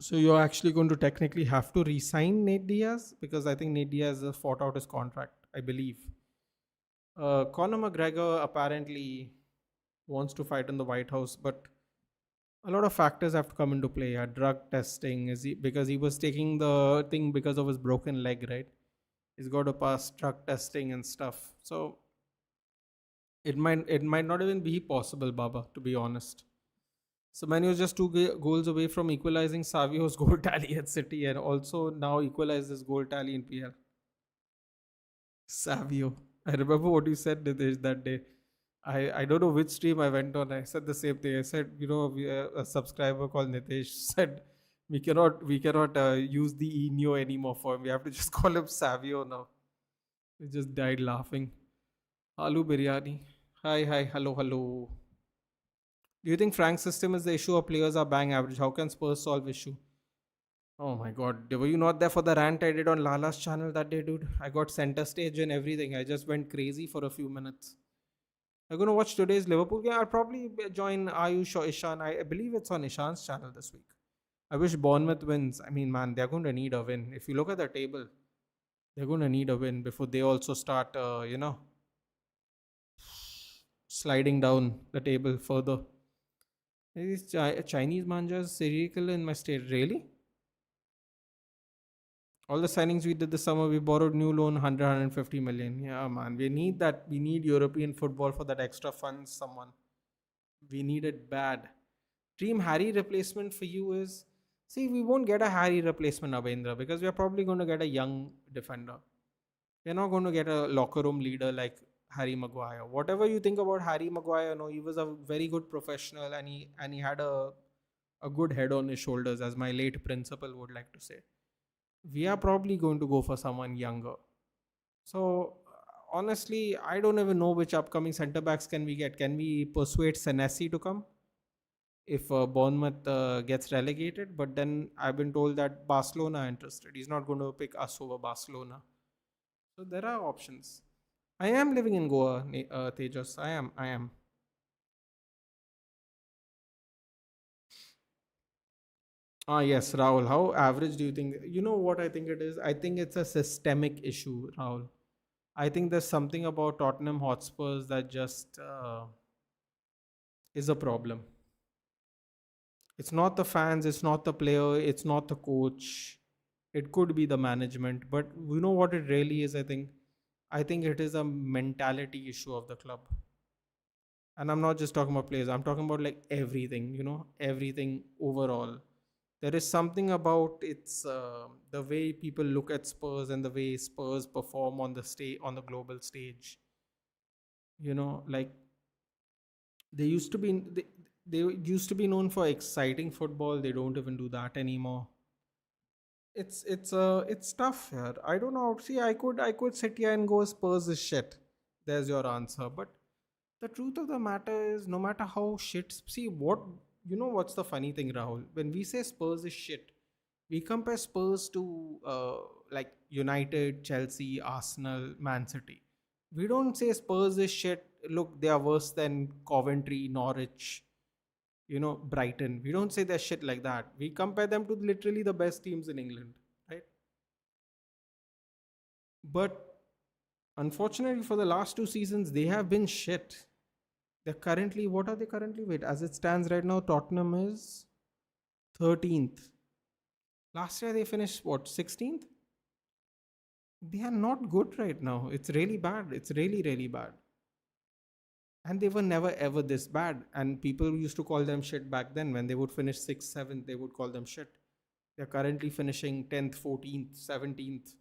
So you're actually going to technically have to re-sign Nate Diaz because I think Nate Diaz has fought out his contract, I believe. Conor McGregor apparently wants to fight in the White House, but a lot of factors have to come into play. Drug testing because he was taking the thing because of his broken leg, right? He's got to pass drug testing and stuff. So it might not even be possible, Baba, to be honest. So Manu was just two goals away from equalizing Savio's goal tally at City and also now equalized his goal tally in PL. Savio. I remember what you said Nitesh, that day. I don't know which stream I went on. I said the same thing. I said, a subscriber called Nitesh said we cannot use the Enyo anymore for him. We have to just call him Savio now. We just died laughing. Aloo biryani. Hi, hello. Do you think Frank's system is the issue or players are bang average? How can Spurs solve issue? Oh my god, were you not there for the rant I did on Lala's channel that day, dude? I got center stage and everything. I just went crazy for a few minutes. I'm gonna watch today's Liverpool game. I'll probably join Ayush or Ishan. I believe it's on Ishan's channel this week. I wish Bournemouth wins. I mean, man, they're going to need a win. If you look at the table, they're going to need a win before they also start, sliding down the table further. These Chinese manjas serial killer in my state. Really? All the signings we did this summer, we borrowed new loan 100, million. Yeah, man. We need that. We need European football for that extra funds, someone. We need it bad. Dream Harry replacement for you is, see, we won't get a Harry replacement, Abhendra, because we are probably going to get a young defender. We're not going to get a locker room leader like Harry Maguire. Whatever you think about Harry Maguire, no, he was a very good professional, and he had a good head on his shoulders, as my late principal would like to say. We are probably going to go for someone younger. So honestly, I don't even know which upcoming centre backs can we get. Can we persuade Senesi to come if Bournemouth gets relegated? But then I've been told that Barcelona are interested. He's not going to pick us over Barcelona. So there are options. I am living in Goa, Tejas. I am. I am. Ah, yes, Rahul. How average do you think? You know what I think it is? I think it's a systemic issue, Rahul. I think there's something about Tottenham Hotspurs that just is a problem. It's not the fans, it's not the player, it's not the coach. It could be the management, but you know what it really is, I think? I think it is a mentality issue of the club. And I'm not just talking about players, I'm talking about like everything, everything overall. There is something about it's the way people look at Spurs and the way Spurs perform on the global stage. Like they used to be they used to be known for exciting football. They don't even do that anymore. It's tough here. I don't know. See, I could sit here and go Spurs is shit. There's your answer. But the truth of the matter is, no matter how shit. See what what's the funny thing, Rahul? When we say Spurs is shit, we compare Spurs to like United, Chelsea, Arsenal, Man City. We don't say Spurs is shit. Look, they are worse than Coventry, Norwich, Brighton. We don't say their shit like that. We compare them to literally the best teams in England, right? But unfortunately, for the last two seasons, they have been shit. They're currently, what are they currently? Wait, as it stands right now, Tottenham is 13th. Last year they finished what, 16th? They are not good right now. It's really bad. It's really, really bad. And they were never ever this bad. And people used to call them shit back then. When they would finish 6th, 7th, they would call them shit. They're currently finishing 10th, 14th, 17th.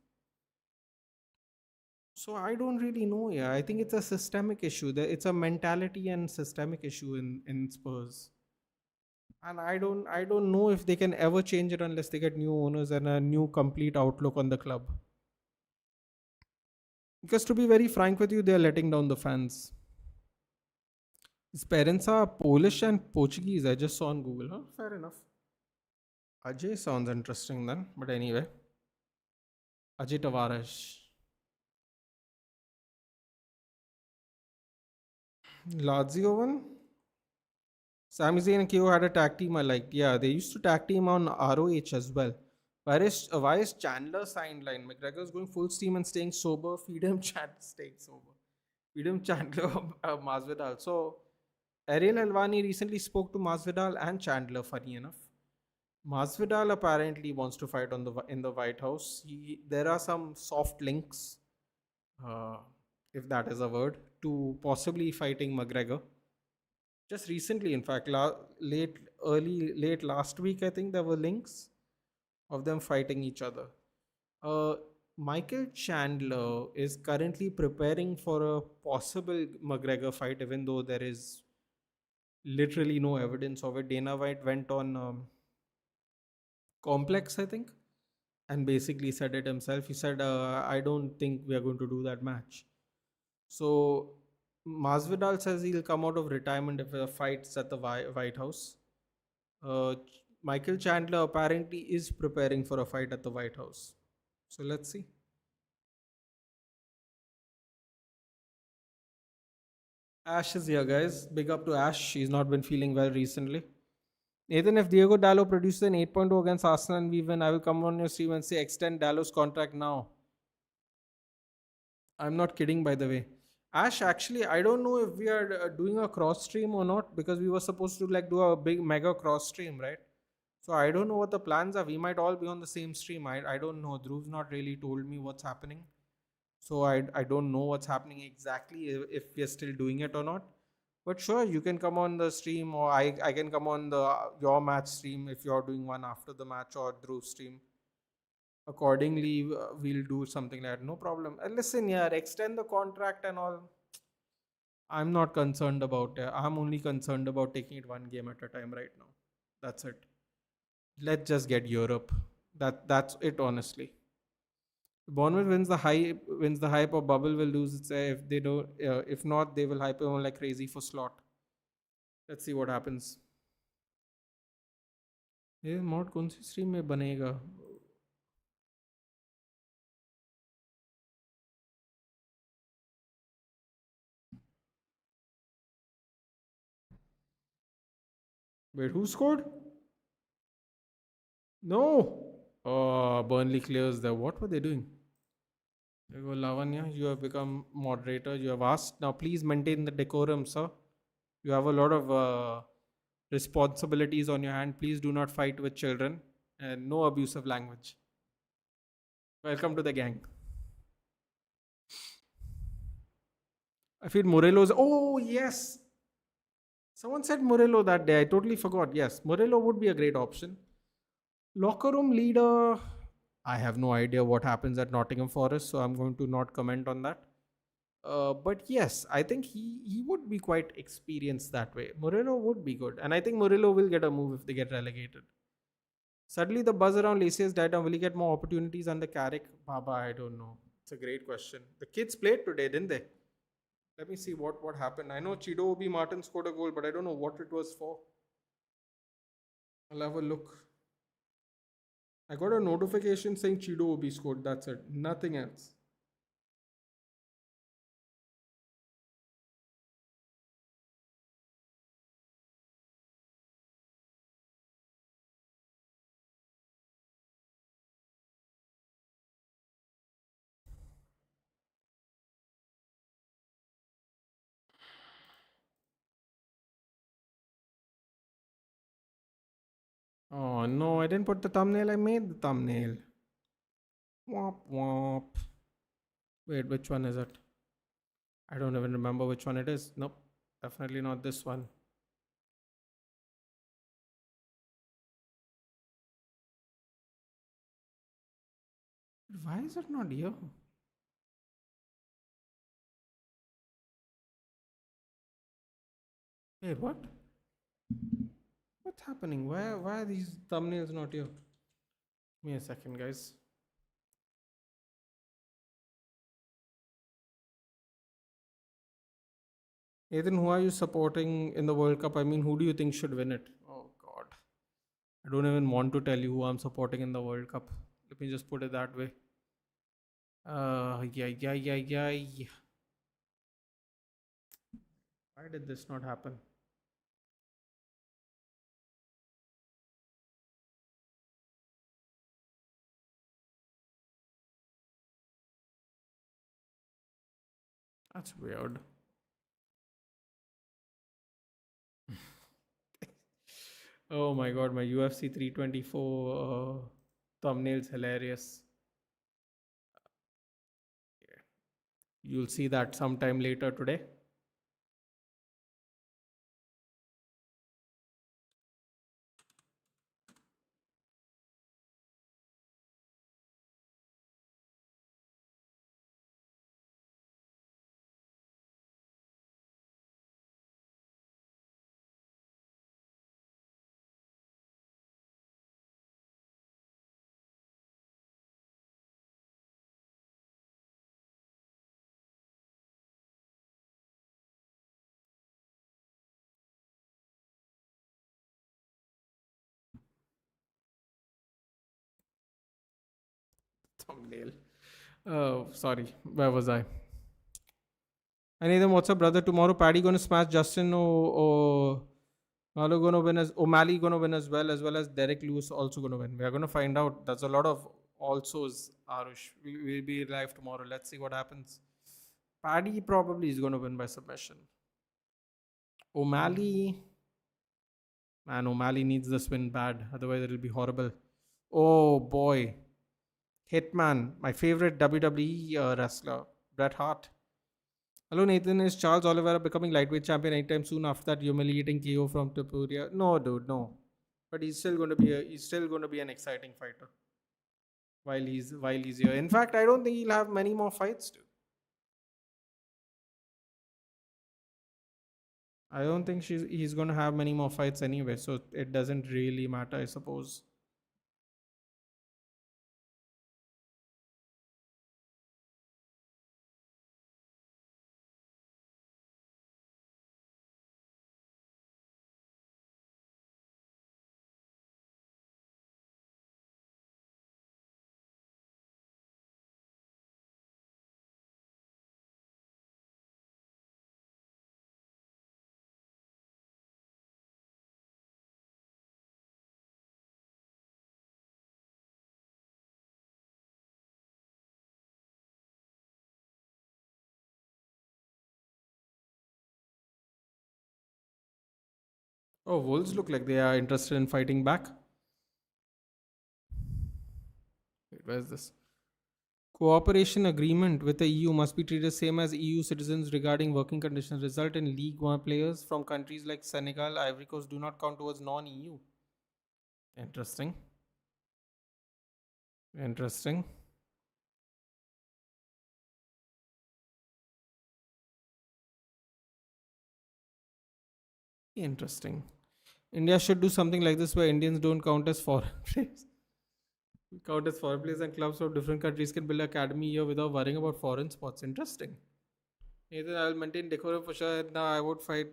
So I don't really know. Yeah, I think it's a systemic issue. It's a mentality and systemic issue in Spurs. And I don't know if they can ever change it unless they get new owners and a new complete outlook on the club. Because to be very frank with you, they are letting down the fans. His parents are Polish and Portuguese. I just saw on Google. Huh? Fair enough. Ajay sounds interesting then. But anyway, Ajay Tavares. Lazio one. Sami Zayn and KO had a tag team I liked. Yeah, they used to tag team on ROH as well. Why is Chandler sideline? McGregor's going full steam and staying sober. Feed him staying sober. Feed him Chandler Masvidal. So Ariel Helwani recently spoke to Masvidal and Chandler. Funny enough, Masvidal apparently wants to fight in the White House. There are some soft links, uh, if that is a word, to possibly fighting McGregor. Just recently, in fact, late last week, I think there were links of them fighting each other. Uh, Michael Chandler is currently preparing for a possible McGregor fight, even though there is literally no evidence of it. Dana White went on Complex, I think, and basically said it himself. He said, "I don't think we are going to do that match." So Masvidal says he'll come out of retirement if a fight's at the White House. Uh, Michael Chandler apparently is preparing for a fight at the White House. So let's see. Ash is here, guys. Big up to Ash. She's not been feeling well recently. Nathan, if Diego Dallo produces an 8.0 against Arsenal and we win, I will come on your stream and say extend Dallo's contract now. I'm not kidding, by the way. Ash, actually, I don't know if we are doing a cross stream or not because we were supposed to like do a big mega cross stream, right? So I don't know what the plans are. We might all be on the same stream. I don't know. Dhruv's not really told me what's happening. So I don't know what's happening exactly, if we're still doing it or not. But sure, you can come on the stream, or I can come on the your match stream if you're doing one after the match, or Dhruv stream. Accordingly, we'll do something like that. No problem. Listen, yeah, extend the contract and all. I'm not concerned about it. I'm only concerned about taking it one game at a time right now. That's it. Let's just get Europe. That's it, honestly. Bournemouth wins the hype, or Bubble will lose its air if they don't. If not, they will hype him on like crazy for slot. Let's see what happens. ये mod कौन सी stream में बनेगा? Wait, who scored? No. Oh, Burnley clears there. What were they doing? There you go, Lavanya. You have become moderator. You have asked. Now, please maintain the decorum, sir. You have a lot of responsibilities on your hand. Please do not fight with children, and no abusive language. Welcome to the gang. I feel Morello's. Oh, yes. Someone said Morello that day. I totally forgot. Yes, Morello would be a great option. Locker room leader. I have no idea what happens at Nottingham Forest, so I'm going to not comment on that. But yes, I think he would be quite experienced that way. Morello would be good, and I think Morello will get a move if they get relegated. Suddenly, the buzz around Lacius died down. Will he get more opportunities under Carrick? Baba, I don't know. It's a great question. The kids played today, didn't they? Let me see what happened. I know Chido Obi Martin scored a goal, but I don't know what it was for. I'll have a look. I got a notification saying Chido Obi scored. That's it. Nothing else. Oh no, I didn't put the thumbnail. I made the thumbnail. Womp womp. Wait, which one is it? I don't even remember which one it is. Nope, definitely not this one. Why is it not here? Wait, what? What's happening? Why are these thumbnails not here? Give me a second, guys. Ethan, who are you supporting in the World Cup? I mean, who do you think should win it? Oh God, I don't even want to tell you who I'm supporting in the World Cup. Let me just put it that way. Yeah. Why did this not happen? That's weird. Oh my God, my UFC 324 thumbnail's hilarious. You'll see that sometime later today. Thumbnail. Oh, sorry. Where was I? And Nathan, what's up, brother? Tomorrow, Paddy gonna smash Justin, or Malo gonna win, as O'Malley gonna win as well as Derek Lewis also gonna win. We are gonna find out. That's a lot of alsos, Arush. We'll be live tomorrow. Let's see what happens. Paddy probably is gonna win by submission. O'Malley, Man, O'Malley needs this win bad, otherwise it'll be horrible. Oh boy, Hitman, my favorite WWE wrestler, Bret Hart. Hello Nathan, is Charles Oliveira becoming lightweight champion anytime soon after that humiliating KO from Tapuria? No, dude, no. But he's still going to be an exciting fighter while he's here. In fact, I don't think he'll have many more fights. Dude. I don't think he's going to have many more fights anyway, so it doesn't really matter, I suppose. Oh, Wolves look like they are interested in fighting back. Wait, where's this? Cooperation agreement with the EU must be treated same as EU citizens regarding working conditions. Result in League One players from countries like Senegal, Ivory Coast do not count towards non-EU. Interesting. Interesting. Interesting. India should do something like this where Indians don't count as foreign players. Count as foreign players and clubs from different countries can build academy here without worrying about foreign spots. Interesting. Nathan, I'll maintain decorum for sure. Now I would fight.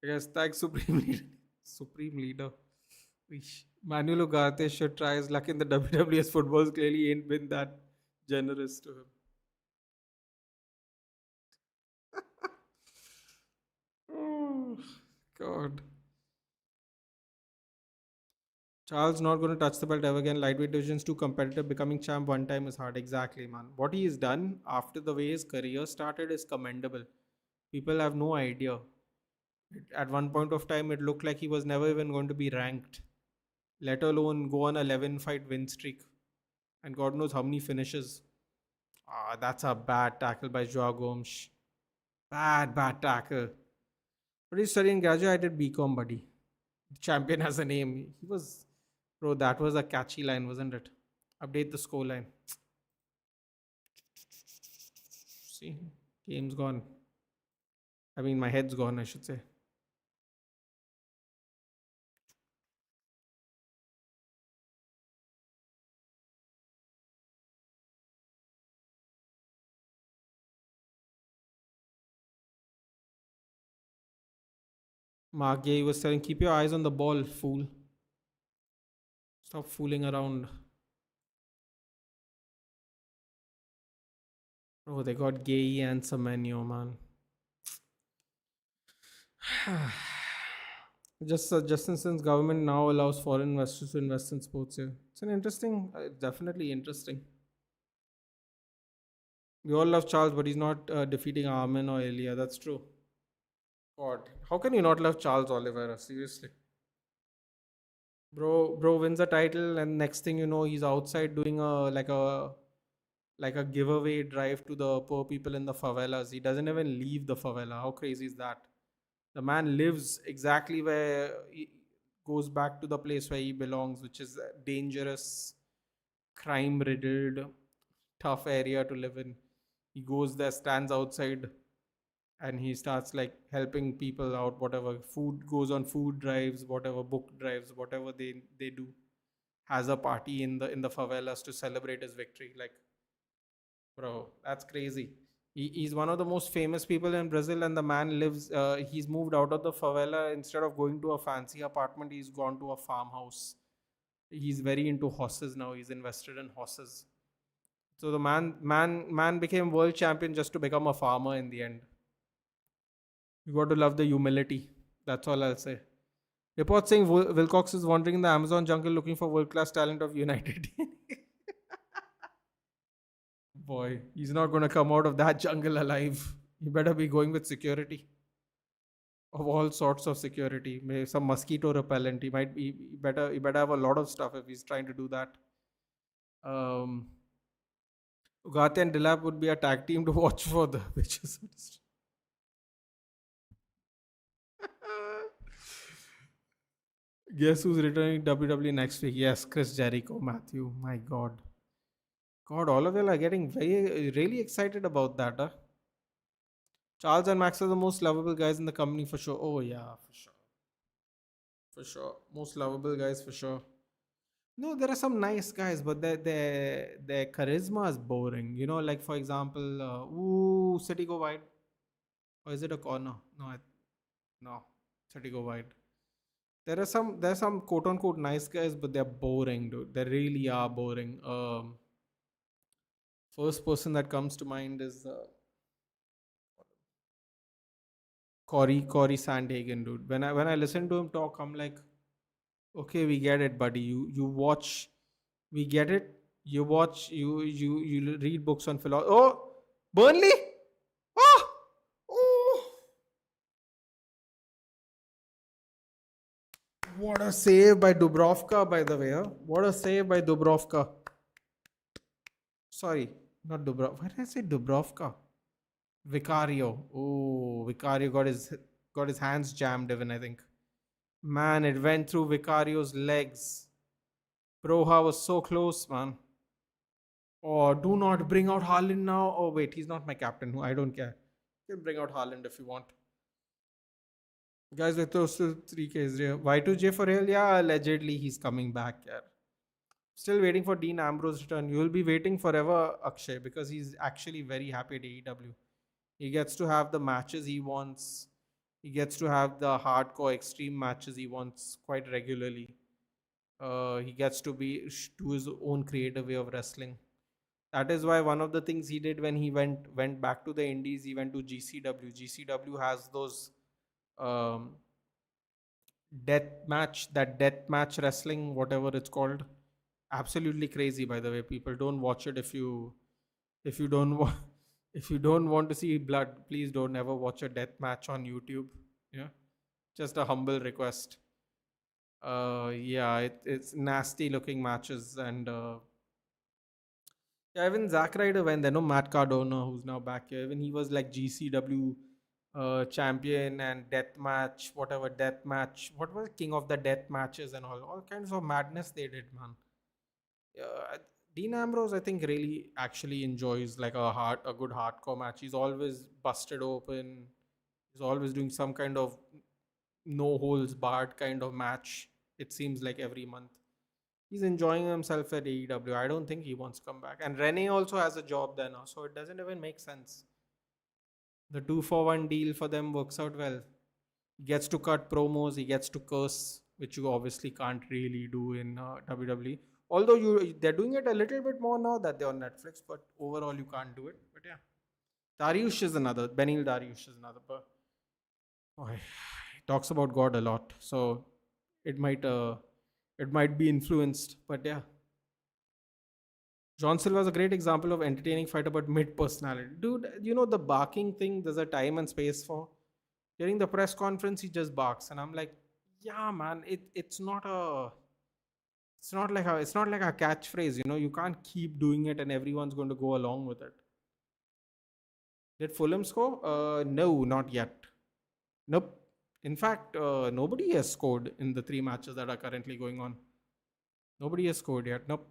I guess thanks Supreme Leader. Supreme Leader. Eesh. Manuel Ugarte should try his luck in the WWS. Footballs clearly ain't been that generous to him. Oh, God. Charles not going to touch the belt ever again. Lightweight division's too competitive. Becoming champ one time is hard. Exactly, man. What he has done after the way his career started is commendable. People have no idea. At one point of time, it looked like he was never even going to be ranked, let alone go on a 11 fight win streak. And God knows how many finishes. Ah, that's a bad tackle by Joao Gomes. Bad tackle. What are you studying graduate? I did BCom, buddy. Champion has a name. He was, bro, that was a catchy line, wasn't it? Update the score line. See, game's gone. I mean, my head's gone, I should say. Mark Gay was telling, keep your eyes on the ball, fool. Stop fooling around. Oh, they got Gay and Semenyo, man. Just since government now allows foreign investors to invest in sports here. It's an interesting, definitely interesting. We all love Charles, but he's not defeating Armin or Elia. That's true. God, how can you not love Charles Oliveira? Seriously. Bro wins a title, and next thing you know, he's outside doing a giveaway drive to the poor people in the favelas. He doesn't even leave the favela. How crazy is that? The man lives exactly where he goes back to the place where he belongs, which is a dangerous, crime riddled, tough area to live in. He goes there, stands outside, and he starts like helping people out, whatever food goes on food drives, whatever book drives, whatever they do, has a party in the favelas to celebrate his victory. Like, bro, that's crazy. He's one of the most famous people in Brazil, and the man lives. He's moved out of the favela. Instead of going to a fancy apartment, he's gone to a farmhouse. He's very into horses now. He's invested in horses. So the man became world champion just to become a farmer in the end. You got to love the humility. That's all I'll say. Report saying Wilcox is wandering in the Amazon jungle looking for world class talent of United. Boy, he's not going to come out of that jungle alive. You better be going with security. of all sorts of security. Maybe some mosquito repellent. He might be better. He better have a lot of stuff if he's trying to do that. Um, Ugarte and Dilap would be a tag team to watch for the bitches. Guess who's returning WWE next week? Yes, Chris Jericho, Matthew. My God. God, all of you are getting very, really excited about that. Huh? Charles and Max are the most lovable guys in the company for sure. Oh, yeah, for sure. For sure. Most lovable guys for sure. No, there are some nice guys, but their charisma is boring. You know, like for example, City go wide. Or is it a corner? No, no. City go wide. There are some quote unquote nice guys, but they're boring, dude. They really are boring. First person that comes to mind is Corey Sandhagen, dude. When I listen to him talk, I'm like, okay, we get it, buddy. You watch, we get it. You watch, you read books on philosophy. Oh, Burnley. Oh, oh. What a save by Dubrovka, by the way. Huh? What a save by Dubrovka. Sorry, not Dubrovka. Why did I say Dubrovka? Vicario. Oh, Vicario got his hands jammed even, I think. Man, it went through Vicario's legs. Broha was so close, man. Oh, do not bring out Haaland now. Oh, wait, he's not my captain. I don't care. You can bring out Haaland if you want. Guys, we're close to 3Ks here. Y2J for real? Yeah, allegedly he's coming back. Yeah. Still waiting for Dean Ambrose return. You will be waiting forever, Akshay, because he's actually very happy at AEW. He gets to have the matches he wants. He gets to have the hardcore extreme matches he wants quite regularly. He gets to do his own creative way of wrestling. That is why one of the things he did when he went back to the Indies, he went to GCW. GCW has those um, death match wrestling, whatever it's called. Absolutely crazy, by the way. People don't watch it if you don't want if you don't want to see blood. Please don't ever watch a death match on YouTube. Yeah, just a humble request. Yeah, it's nasty looking matches and. Yeah, even Zack Ryder went there. No, Matt Cardona, who's now back here. Even he was like GCW champion and death match, whatever death match. What was king of the death matches and all kinds of madness they did, man. Yeah, Dean Ambrose, I think, really actually enjoys like a good hardcore match. He's always busted open. He's always doing some kind of no holds barred kind of match. It seems like every month. He's enjoying himself at AEW. I don't think he wants to come back. And Rene also has a job there now, so it doesn't even make sense. The 2-for-1 deal for them works out well. He gets to cut promos, he gets to curse, which you obviously can't really do in WWE. Although they're doing it a little bit more now that they're on Netflix, but overall you can't do it. But yeah, Dariush is another. Benil Dariush is another. Oh, he talks about God a lot, so it might uh, it might be influenced. But yeah, John Silva is a great example of entertaining fighter but mid personality. Dude, you know the barking thing, there's a time and space for. During the press conference, he just barks. And I'm like, yeah, man, it's not like a catchphrase, you know, you can't keep doing it and everyone's going to go along with it. Did Fulham score? No, not yet. Nope. In fact, nobody has scored in the 3 matches that are currently going on. Nobody has scored yet. Nope.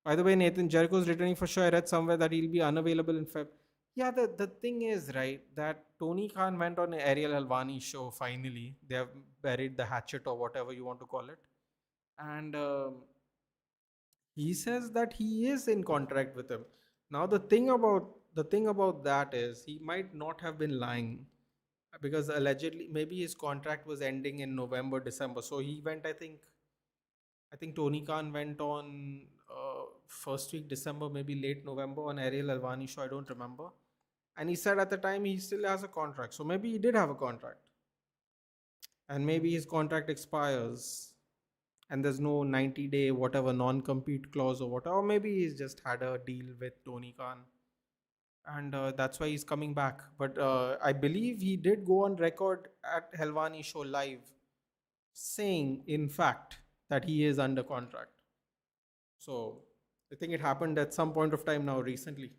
By the way, Nathan Jericho's returning for sure. I read somewhere that he'll be unavailable in Feb. Yeah, the thing is, right, that Tony Khan went on an Ariel Helwani show finally. They have buried the hatchet or whatever you want to call it. And he says that he is in contract with him. Now the thing about that is he might not have been lying because allegedly maybe his contract was ending in November, December. So he went, I think Tony Khan went on first week December, maybe late November on Ariel Alvani show. I don't remember. And he said at the time he still has a contract. So maybe he did have a contract. And maybe his contract expires and there's no 90-day whatever non compete clause or whatever. Or maybe he's just had a deal with Tony Khan. and that's why he's coming back. But I believe he did go on record at Helwani show live saying, in fact, that he is under contract. So I think it happened at some point of time now recently.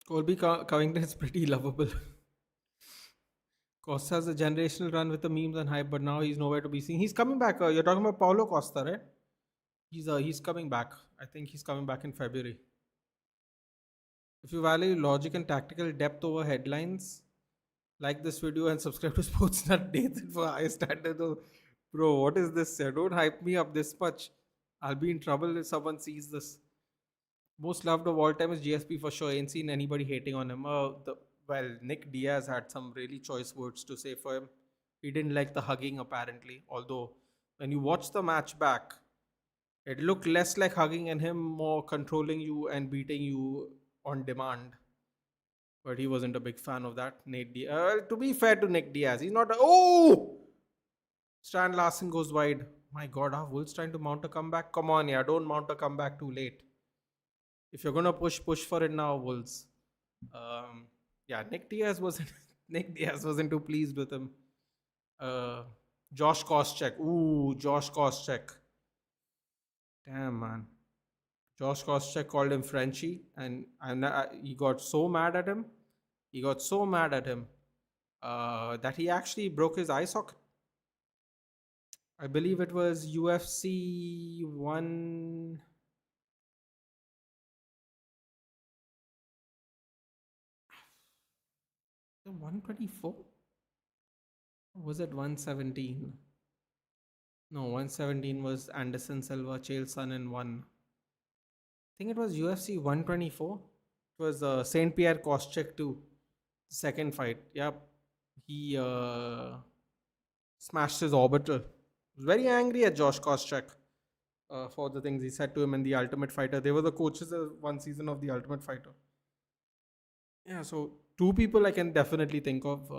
Colby Covington is pretty lovable. Costa has a generational run with the memes and hype, but now he's nowhere to be seen. He's coming back. You're talking about Paulo Costa, right? He's coming back. I think he's coming back in February. If you value logic and tactical depth over headlines, like this video and subscribe to Sportsnet Nathan for high standard. Bro, what is this? Don't hype me up this much. I'll be in trouble if someone sees this. Most loved of all time is GSP for sure. Ain't seen anybody hating on him. Well, Nick Diaz had some really choice words to say for him. He didn't like the hugging apparently. Although, when you watch the match back, it looked less like hugging and him more controlling you and beating you on demand. But he wasn't a big fan of that. Nate Diaz. To be fair to Nick Diaz, he's not. Oh! Stan Larson goes wide. My God, are Wolves trying to mount a comeback? Come on, yeah, don't mount a comeback too late. If you're gonna push for it now, Wolves. Yeah, Nick Diaz wasn't Nick Diaz wasn't too pleased with him. Josh Koscheck. Ooh, Josh Koscheck. Damn man. Josh Koscheck called him Frenchie, and he got so mad at him. He got so mad at him that he actually broke his eye socket. I believe it was UFC 124? Was it 117? No, 117 was Anderson Silva, Chael Sonnen won. I think it was UFC 124. It was St. Pierre Koscheck too. Second fight. Yep. He smashed his orbital. Was very angry at Josh Koscheck for the things he said to him in The Ultimate Fighter. They were the coaches of one season of The Ultimate Fighter. Yeah, so two people I can definitely think of.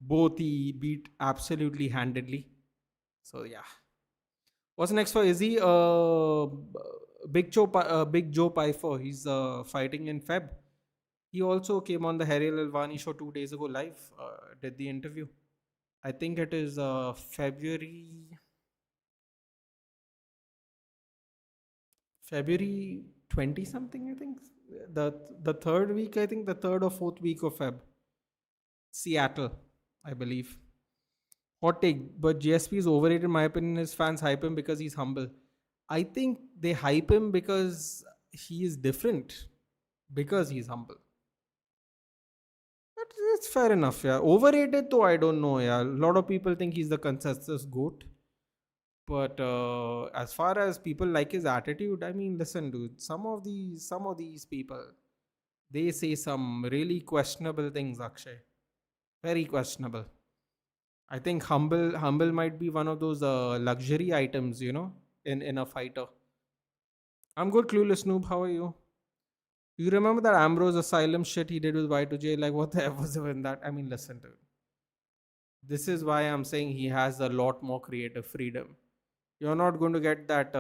Both he beat absolutely handedly. So yeah. What's next for Izzy? Big Joe Pfeiffer. He's fighting in Feb. He also came on the Harry Elvani show 2 days ago live. Did the interview. I think it is February 20 something. I think the third week. I think the third or fourth week of Feb. Seattle, I believe. Hot take, but GSP is overrated in my opinion. His fans hype him because he's humble. I think they hype him because he is different, because he's humble. But it's fair enough, yeah. Overrated though, I don't know, yeah. A lot of people think he's the consensus GOAT. But as far as people like his attitude, I mean, listen, dude. Some of these people, they say some really questionable things, Akshay. Very questionable. I think humble might be one of those luxury items, in a fighter. I'm good, clueless noob. How are you? You remember that Ambrose Asylum shit he did with Y2J? Like, what the F was in that? I mean, listen to it. This is why I'm saying he has a lot more creative freedom. You're not going to get that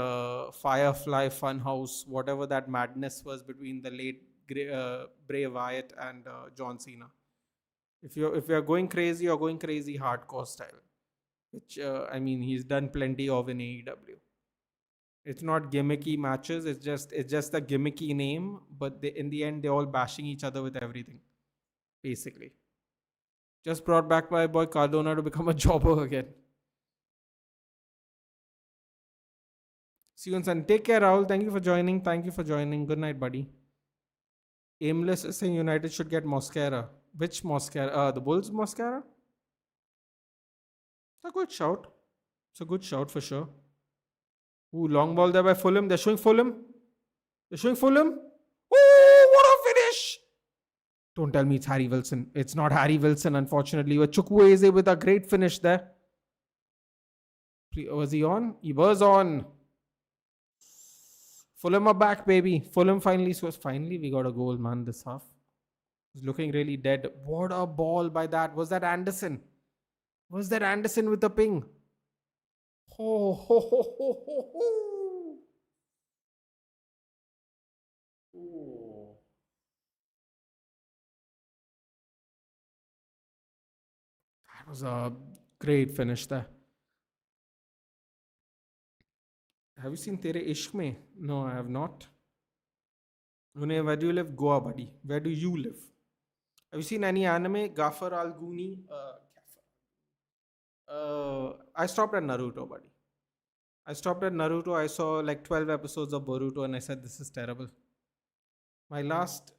Firefly Funhouse, whatever that madness was between the late Bray Wyatt and John Cena. If you're going crazy, you're going crazy hardcore style, which I mean he's done plenty of in AEW. It's not gimmicky matches. It's just a gimmicky name, but in the end they're all bashing each other with everything, basically. Just brought back by boy Cardona to become a jobber again. See you on Sunday. Take care, Rahul. Thank you for joining. Thank you for joining. Good night, buddy. Aimless is saying United should get Mosquera. Which Mosquera? The Bulls Mosquera? It's a good shout. It's a good shout for sure. Ooh, long ball there by Fulham. They're showing Fulham. They're showing Fulham. Ooh, what a finish! Don't tell me it's Harry Wilson. It's not Harry Wilson, unfortunately. But Chukwueze with a great finish there. Was he on? He was on. Fulham are back, baby. Fulham finally we got a goal, man. This half was looking really dead. What a ball by that! Was that Anderson? Was that Anderson with the ping? Ho ho ho ho ho ho! Oh. That was a great finish there. Have you seen Tere Ishq Mein? No, I have not. Unay, where do you live? Goa, buddy. Where do you live? Have you seen any anime? Gafar Al Guni? I stopped at Naruto, buddy. I stopped at Naruto. I saw like 12 episodes of Boruto and I said, this is terrible. My last,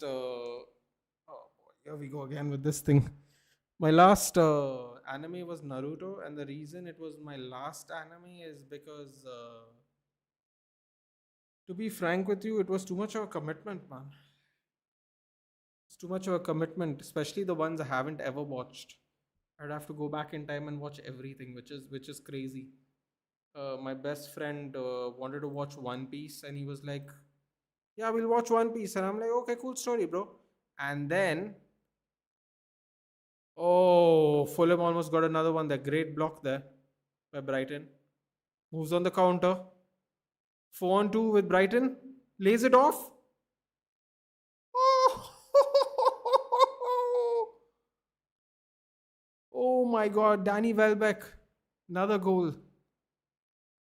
oh boy, here we go again with this thing. My last anime was Naruto, and the reason it was my last anime is because, to be frank with you, it was too much of a commitment, man. It's too much of a commitment, especially the ones I haven't ever watched. I'd have to go back in time and watch everything, which is crazy. My best friend wanted to watch One Piece, and he was like, "Yeah, we'll watch One Piece," and I'm like, "Okay, cool story, bro." And then, oh, Fulham almost got another one. That great block there by Brighton. Moves on the counter. 4-on-2 with Brighton. Lays it off. Oh, oh my God, Danny Welbeck. Another goal.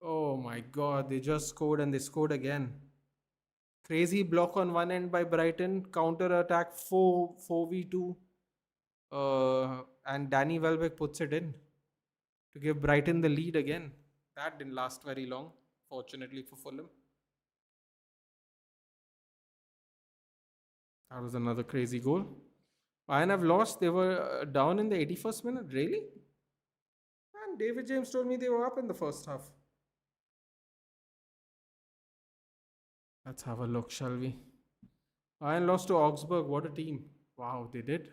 Oh my God, they just scored and they scored again. Crazy block on one end by Brighton. Counter attack 4v2. And Danny Welbeck puts it in to give Brighton the lead again. That didn't last very long, fortunately for Fulham. That was another crazy goal. Bayern have lost. They were down in the 81st minute. Really? Man, David James told me they were up in the first half. Let's have a look, shall we? Bayern lost to Augsburg. What a team. Wow, they did.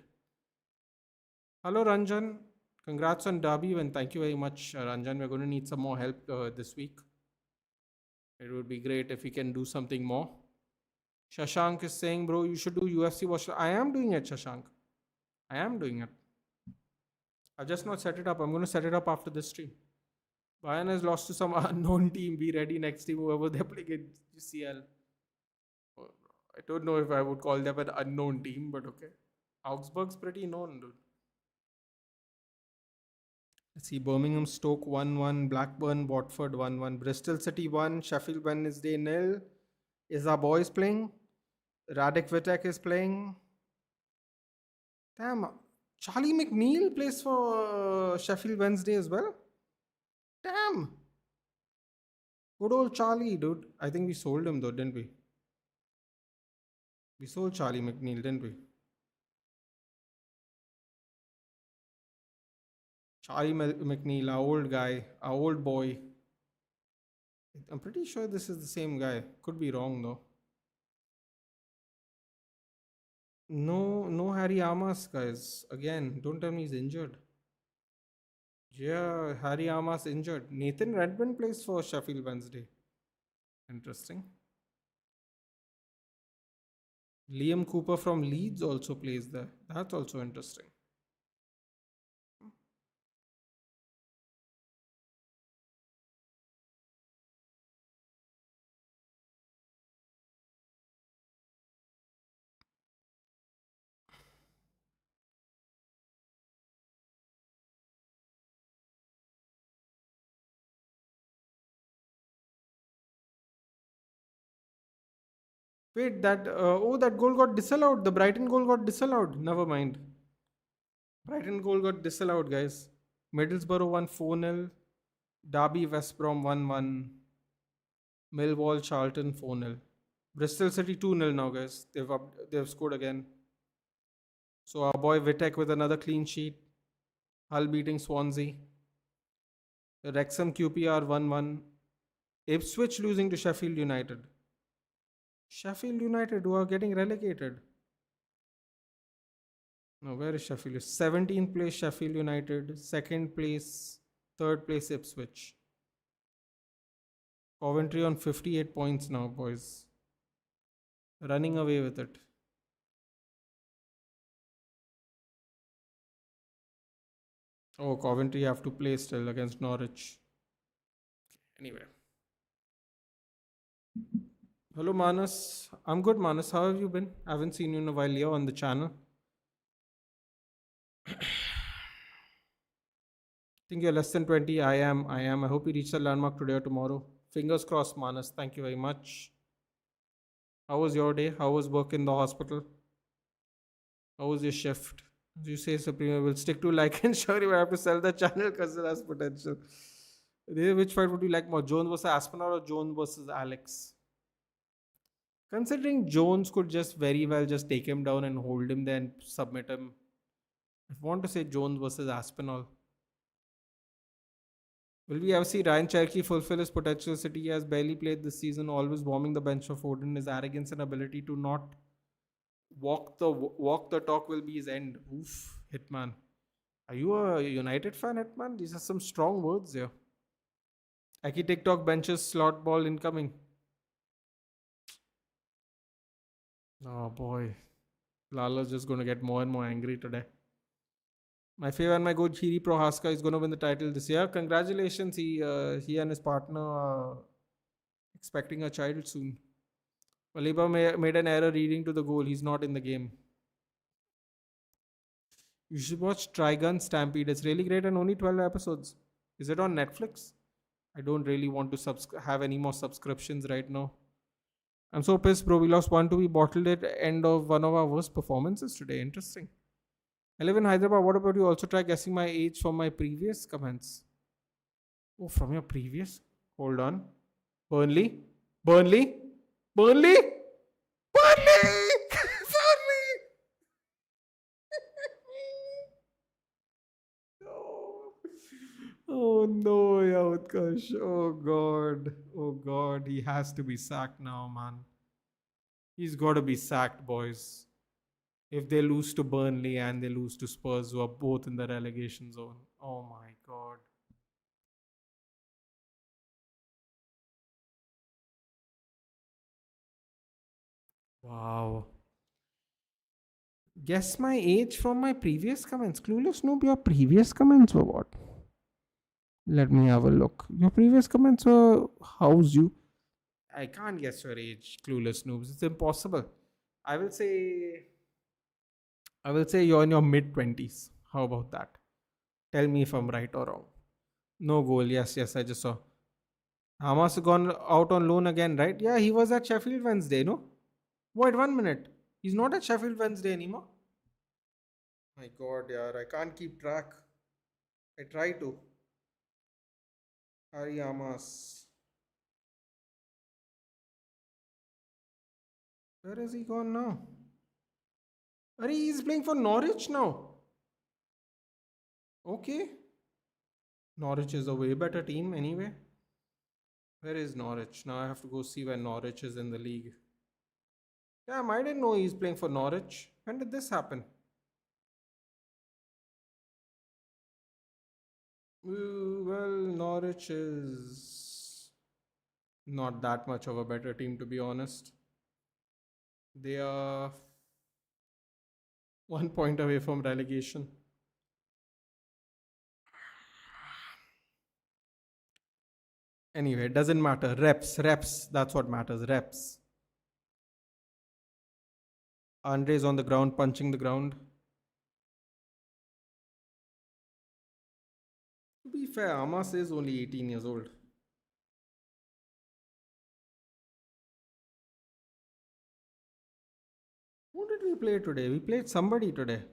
Hello, Ranjan. Congrats on Derby and thank you very much, Ranjan. We're going to need some more help this week. It would be great if we can do something more. Shashank is saying, bro, you should do UFC watch. I am doing it, Shashank. I am doing it. I've just not set it up. I'm going to set it up after this stream. Bayern has lost to some unknown team. Be ready next team, whoever they're playing in UCL. I don't know if I would call them an unknown team, but okay. Augsburg's pretty known, dude. Let's see. Birmingham Stoke 1-1. Blackburn Watford 1-1. Bristol City 1. Sheffield Wednesday 0. Is our boys playing? Radek Vitek is playing. Damn. Charlie McNeil plays for Sheffield Wednesday as well. Damn. Good old Charlie, dude. I think we sold him though, didn't we? We sold Charlie McNeil, didn't we? Charlie McNeil, our old guy, our old boy. I'm pretty sure this is the same guy. Could be wrong though. No Harry Amas, guys. Again, don't tell me he's injured. Yeah, Harry Amas injured. Nathan Redmond plays for Sheffield Wednesday. Interesting. Liam Cooper from Leeds also plays there. That's also interesting. Wait, that goal got disallowed. The Brighton goal got disallowed. Never mind. Brighton goal got disallowed, guys. Middlesbrough won 4-0. Derby West Brom 1-1. Millwall Charlton 4-0. Bristol City 2-0 now, guys. They've scored again. So our boy Vitek with another clean sheet. Hull beating Swansea. Wrexham QPR 1-1. Ipswich losing to Sheffield United. Sheffield United who are getting relegated. No, where is Sheffield? 17th place Sheffield United. Second place, third place Ipswich. Coventry on 58 points now, boys. Running away with it. Oh, Coventry have to play still against Norwich. Anyway. Hello, Manas. I'm good, Manas. How have you been? I haven't seen you in a while here on the channel. Think you're less than 20. I am. I am. I hope you reach the landmark today or tomorrow. Fingers crossed, Manas. Thank you very much. How was your day? How was work in the hospital? How was your shift? As you say, Supreme will stick to like and sure you have to sell the channel because it has potential. Which fight would you like more? Jones versus Aspinall or Jones versus Alex? Considering Jones could just very well just take him down and hold him there and submit him. I want to say Jones versus Aspinall. Will we ever see Ryan Cherky fulfill his potential? City has barely played this season, always warming the bench of Foden. His arrogance and ability to not walk the talk will be his end. Oof, Hitman. Are you a United fan, Hitman? These are some strong words here. Aki TikTok benches slot ball incoming. Oh boy. Lala's just going to get more and more angry today. My favorite and my good Chiri Prohaska is going to win the title this year. Congratulations. He and his partner are expecting a child soon. Maliba made an error reading to the goal. He's not in the game. You should watch Trigun Stampede. It's really great and only 12 episodes. Is it on Netflix? I don't really want to have any more subscriptions right now. I'm so pissed, bro. We lost 1-2. We bottled it at end of one of our worst performances today. Interesting. I live in Hyderabad. What about you? Also try guessing my age from my previous comments. Oh, from your previous? Hold on. Burnley? Burnley? Burnley? Burnley! Burnley! No. Oh no, yeah, Utkarsh. Oh god. Oh god. He has to be sacked now, man. He's got to be sacked, boys. If they lose to Burnley and they lose to Spurs, who are both in the relegation zone. Oh my god. Wow. Guess my age from my previous comments. Clueless noob, your previous comments were what? Let me have a look. Your previous comments were how's you? I can't guess your age, clueless noobs. It's impossible. I will say I will say you're in your mid 20s. How about that? Tell me if I'm right or wrong. No goal. Yes, yes, I just saw. Hamas gone out on loan again, right? Yeah, he was at Sheffield Wednesday, no? Wait, 1 minute. He's not at Sheffield Wednesday anymore. My god, yeah, I can't keep track. I try to. Harry Hamas. Where has he gone now? Harry, he's playing for Norwich now. Okay. Norwich is a way better team anyway. Where is Norwich? Now I have to go see where Norwich is in the league. Damn, I didn't know he's playing for Norwich. When did this happen? Well, Norwich is not that much of a better team, to be honest. They are 1 point away from relegation. Anyway, it doesn't matter. Reps. That's what matters. Reps. Andre's on the ground, punching the ground. To be fair, Amas is only 18 years old. Who did we play today? We played somebody today.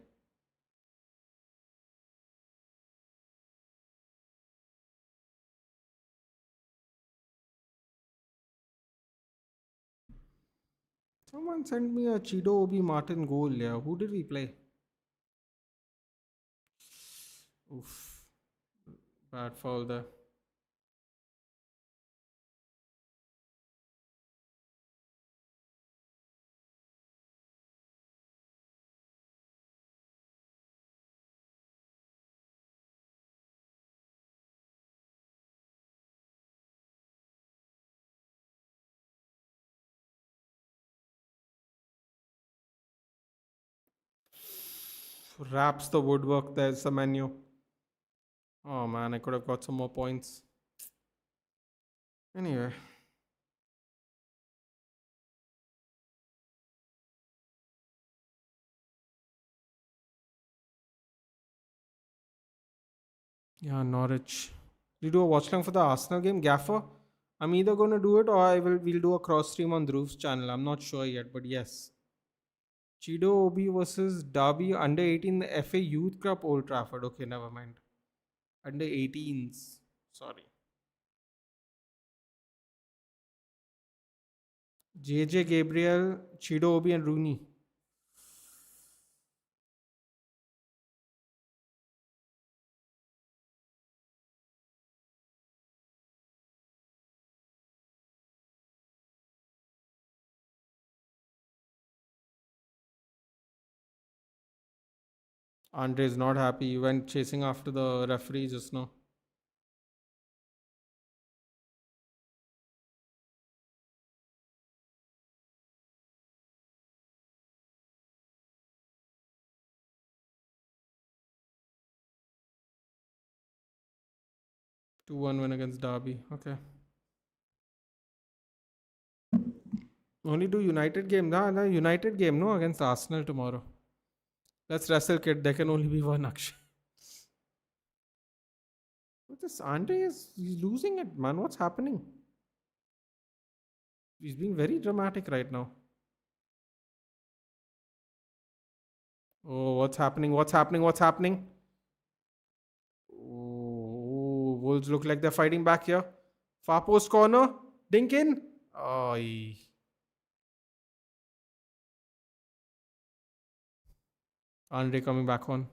Someone sent me a Chido Obi Martin goal. Yeah, who did we play? Oof, bad foul there. Wraps the woodwork. There's the menu. Oh man, I could have got some more points. Anyway. Yeah, Norwich. You do a watch long for the Arsenal game, Gaffer? I'm either going to do it or we'll do a cross stream on Dhruv's channel. I'm not sure yet, but yes. Chido Obi versus Derby under 18 FA Youth Cup Old Trafford. Okay, never mind. Under 18s. Sorry. JJ Gabriel, Chido Obi, and Rooney. Andre is not happy. He went chasing after the referee just now. Two-one win against Derby. Okay. Only do United game. No, United game, no, against Arsenal tomorrow. Let's wrestle, kid. There can only be one Akshay. What this Andre is he's losing it, man. What's happening? He's being very dramatic right now. Oh, what's happening? What's happening? What's happening? Oh, Wolves look like they're fighting back here. Far post corner. Dinkin. Oh, Andre coming back on.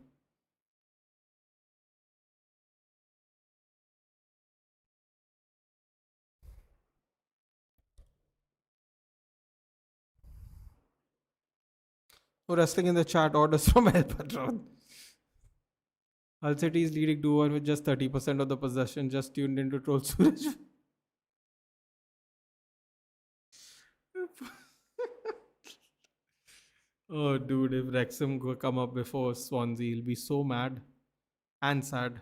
Oh, wrestling in the chat orders from El Patron. Hull City is leading 2-1 with just 30% of the possession. Just tuned into troll Suraj. Oh, dude, if Wrexham come up before Swansea, he'll be so mad and sad.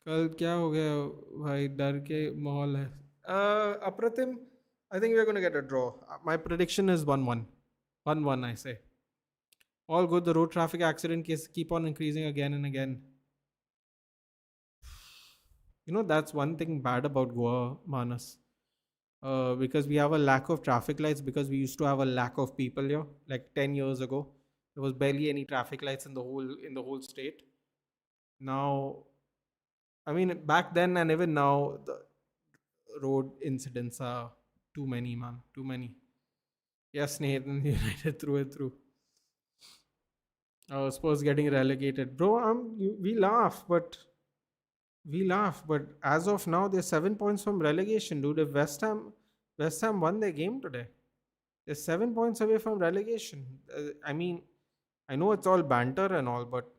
कल क्या हो गया भाई डर के माहौल है अप्रतिम I think we're going to get a draw. My prediction is 1-1. 1-1, I say. All good. The road traffic accident cases keep on increasing again and again. You know, that's one thing bad about Goa, Manas. Because we have a lack of traffic lights because we used to have a lack of people here. Like 10 years ago, there was barely any traffic lights in the whole state. Now, I mean, back then and even now, the road incidents are too many, man. Too many. Yes, Nathan, United through and through. Spurs getting relegated, bro. We laugh, but as of now, they're 7 points from relegation, dude. If West Ham won their game today, they're 7 points away from relegation. I mean, I know it's all banter and all, but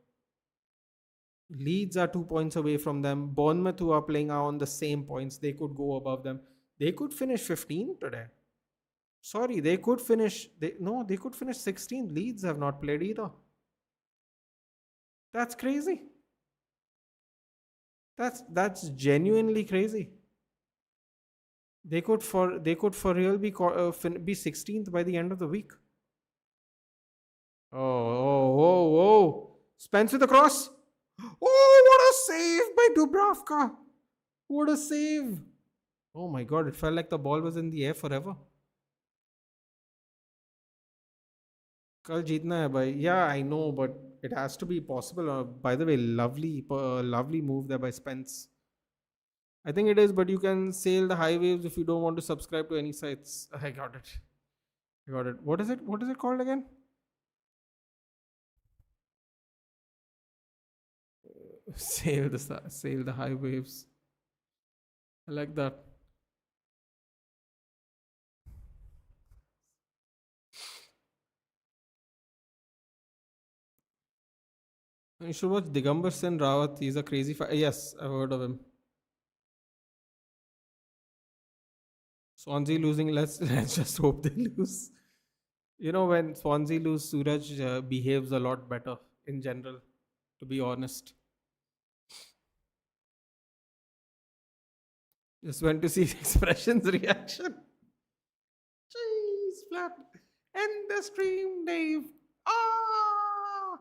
Leeds are 2 points away from them. Bournemouth, who are playing, are on the same points. They could go above them. They could finish 15 today. Sorry, they could finish. They could finish 16th. Leeds have not played either. That's crazy. That's genuinely crazy. They could for real be 16th by the end of the week. Oh! Spence with the cross. Oh, what a save by Dubravka! What a save! Oh my god, it felt like the ball was in the air forever. कल जीतना है भाई. Yeah, I know, but it has to be possible. By the way, lovely move there by Spence. I think it is, but you can sail the high waves if you don't want to subscribe to any sites. I got it. What is it? What is it called again? Sail the high waves. I like that. You should watch Digambar Singh Rawat. He's a crazy fighter. Yes, I've heard of him. Swansea losing. Let's just hope they lose. When Swansea lose, Suraj behaves a lot better in general, to be honest. Just went to see Expression's reaction. Jeez, flat. End the stream, Dave. Ah!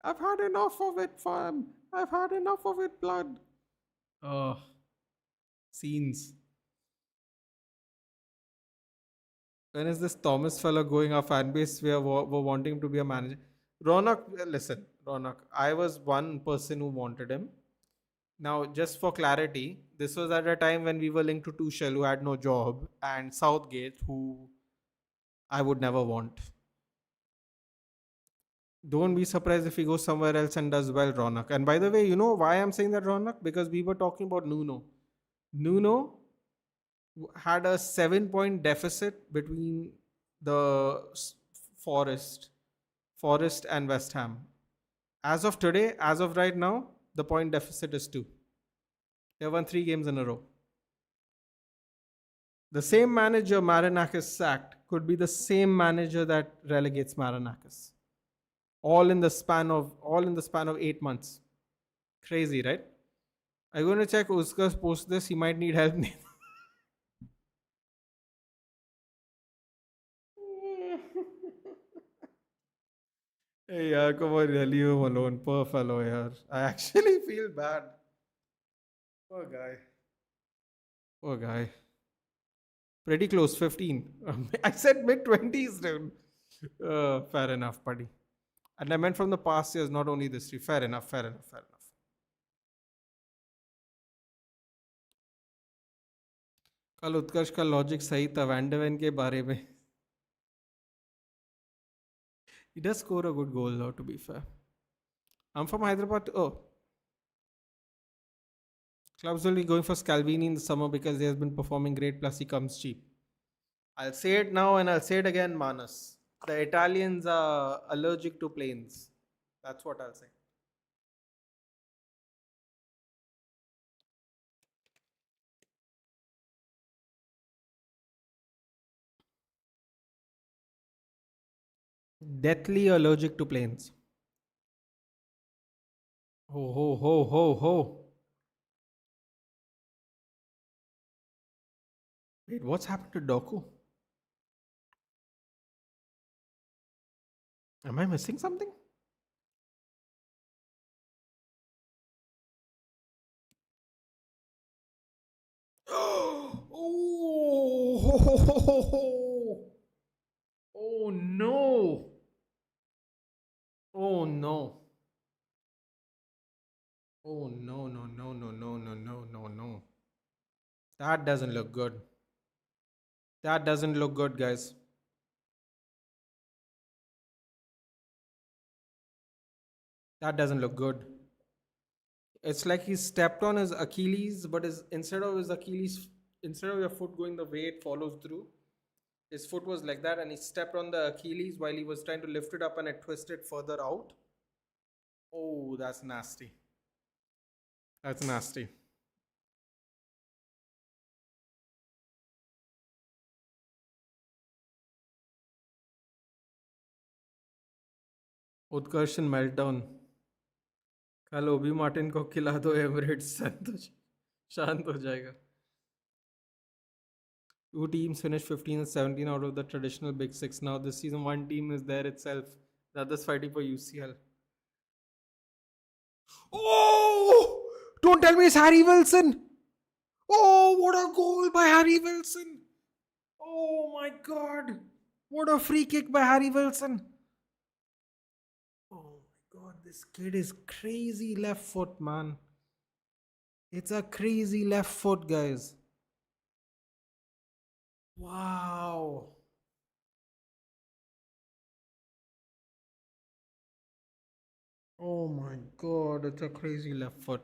I've had enough of it, fam. I've had enough of it, blood. Oh, scenes. When is this Thomas fellow going? Our fan base, were wanting him to be a manager. Ronak, listen, Ronak, I was one person who wanted him. Now, just for clarity, this was at a time when we were linked to Tuchel, who had no job, and Southgate, who I would never want. Don't be surprised if he goes somewhere else and does well, Ronak. And by the way, you know why I'm saying that, Ronak? Because we were talking about Nuno. Nuno had a 7 point deficit between the Forest, Forest and West Ham. As of today, as of right now, the point deficit is 2. They have won 3 games in a row. The same manager Marinakis sacked could be the same manager that relegates Marinakis. All in the span of 8 months. Crazy, right? I'm going to check Uskar's post this. He might need help. Hey, yaar, come on, leave him alone. Poor fellow, yaar. I actually feel bad. Poor guy. Poor guy. Pretty close, 15. I said mid 20s, dude. Fair enough, buddy. And I meant from the past years, not only this year. Fair enough, fair enough, fair enough. कल उत्कर्ष का logic सही था वैंडरवेन के बारे में. He does score a good goal, though, to be fair. I'm from Hyderabad. Oh, clubs will be going for Scalvini in the summer because he has been performing great, plus he comes cheap. I'll say it now and I'll say it again, Manas. The Italians are allergic to planes. That's what I'll say. Deathly allergic to planes. Ho, ho, ho, ho, ho. Wait, what's happened to Doku? Am I missing something? Oh, oh no. Oh no. Oh no, no, no, no, no, no, no, no, no. That doesn't look good. That doesn't look good, guys. That doesn't look good. It's like he stepped on his Achilles, but instead of your foot going the way it follows through, his foot was like that, and he stepped on the Achilles while he was trying to lift it up, and it twisted further out. Oh, that's nasty. That's nasty. उत्कर्षण meltdown. कल Obi Martin को खिला दो Emirates शांत हो जाएगा. Two teams finished 15 and 17 out of the traditional Big Six. Now this season, one team is there itself. The others fighting for UCL. Oh! Don't tell me it's Harry Wilson. Oh, what a goal by Harry Wilson. Oh my God. What a free kick by Harry Wilson. Oh my God, this kid is crazy left foot, man. It's a crazy left foot, guys. Wow. Oh my God, it's a crazy left foot.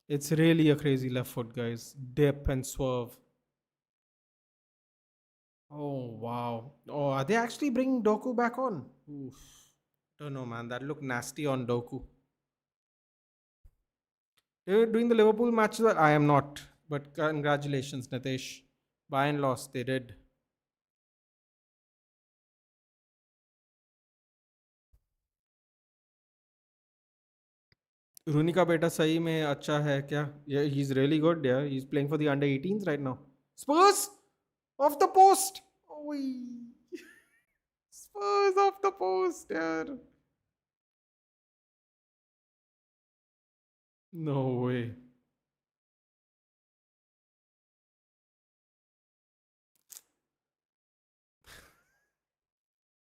It's really a crazy left foot, guys. Dip and swerve. Oh wow. Oh, are they actually bringing Doku back on? Oof. Don't know, man. That looked nasty on Doku. They were doing the Liverpool match. I am not. But congratulations, Nitesh. By and loss, they did. रूनी का बेटा सही में अच्छा है क्या? Yeah, he's really good. Yeah, he's playing for the under 18s right now. Spurs off the post. Oi. Spurs off the post. Yeah. No way.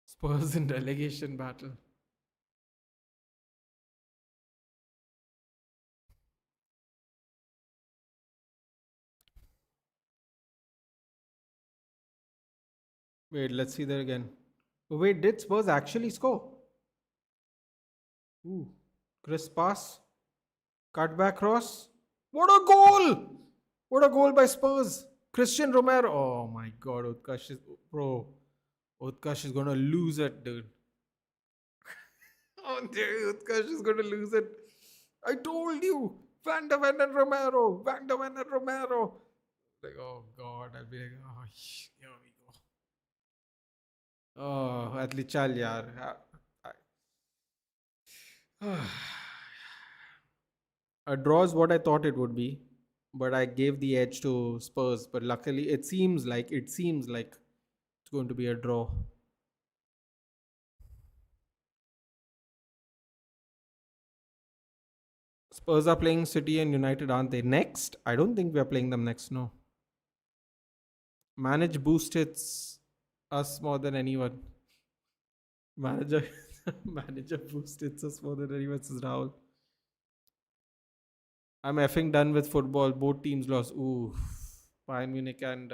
Spurs in relegation battle. Wait, let's see that again. Oh, wait, did Spurs actually score? Ooh, crisp pass, cutback cross. What a goal! What a goal by Spurs. Christian Romero. Oh my God, Utkarsh is bro. Utkarsh is gonna lose it, dude. Oh, dude, Utkarsh is gonna lose it. I told you, Van de Ven and Romero, Van de Ven and Romero. Like, oh God, I'll be like, oh, here we go. Oh, at least chal yaar. A draw is what I thought it would be, but I gave the edge to Spurs. But luckily, it seems like it's going to be a draw. Spurs are playing City and United, aren't they? Next? I don't think we are playing them next. No. Manage boost hits us more than anyone. Manager, manager boost hits us more than anyone. Says Rahul. I'm effing done with football. Both teams lost. Ooh, Bayern Munich and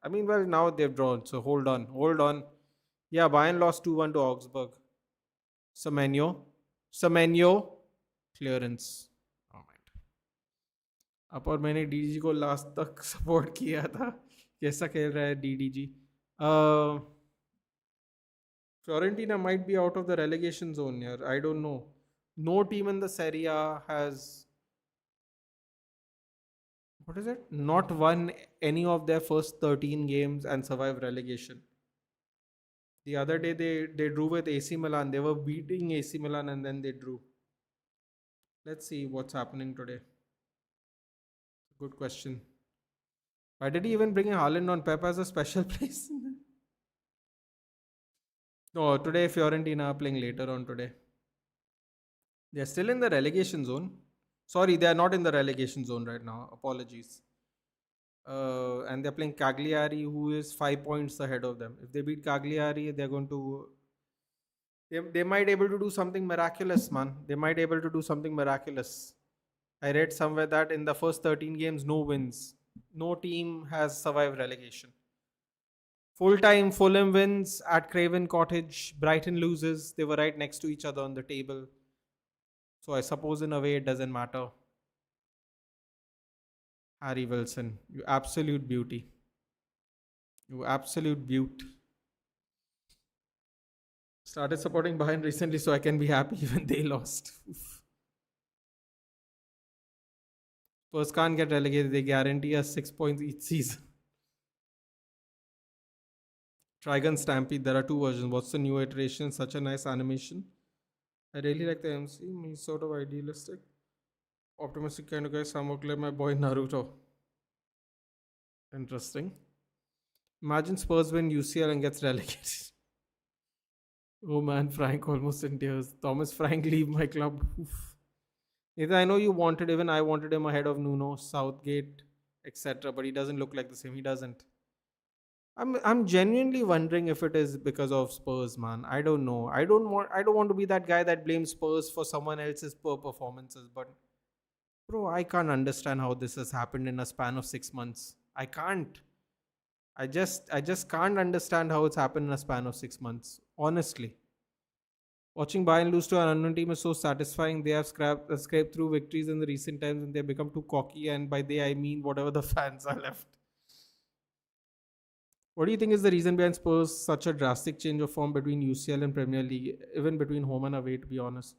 I mean, well, now they've drawn. So hold on. Yeah, Bayern lost 2-1 to Augsburg. Semenyo, Semenyo, clearance. Oh my. अब और मैंने DDG को last तक support किया था. कैसा खेल रहा है DDG? Fiorentina might be out of the relegation zone here. I don't know. No team in the Serie A has, what is it? Not won any of their first 13 games and survived relegation. The other day they drew with AC Milan. They were beating AC Milan and then they drew. Let's see what's happening today. Good question. Why did he even bring a Haaland on Pep as a special place? No, today Fiorentina are playing later on today. They're still in the relegation zone. Sorry, they are not in the relegation zone right now. Apologies. And they're playing Cagliari, who is 5 points ahead of them. If they beat Cagliari, they're going to. They might able to do something miraculous, man. They might able to do something miraculous. I read somewhere that in the first 13 games, no wins. No team has survived relegation. Full time, Fulham wins at Craven Cottage. Brighton loses. They were right next to each other on the table. So I suppose in a way it doesn't matter. Harry Wilson, you absolute beauty. You absolute beaut. Started supporting Bayern recently so I can be happy when they lost. Oof. Spurs can't get relegated. They guarantee us 6 points each season. Trigun Stampede, there are two versions. What's the new iteration? Such a nice animation. I really like the MC. He's sort of idealistic. Optimistic kind of guy. Somewhat like my boy Naruto. Interesting. Imagine Spurs win UCL and gets relegated. Oh man, Frank almost in tears. Thomas Frank, leave my club. Oof. Either I know you wanted, even I wanted him ahead of Nuno, Southgate, etc. But he doesn't look like the same. He doesn't. I'm genuinely wondering if it is because of Spurs, man. I don't know. I don't want to be that guy that blames Spurs for someone else's poor performances. But bro, I can't understand how this has happened in a span of 6 months. I can't. I just can't understand how it's happened in a span of 6 months. Honestly. Watching Bayern lose to an unknown team is so satisfying. They have scraped through victories in the recent times and they become too cocky. And by they, I mean whatever the fans are left. What do you think is the reason behind Spurs such a drastic change of form between UCL and Premier League, even between home and away? To be honest,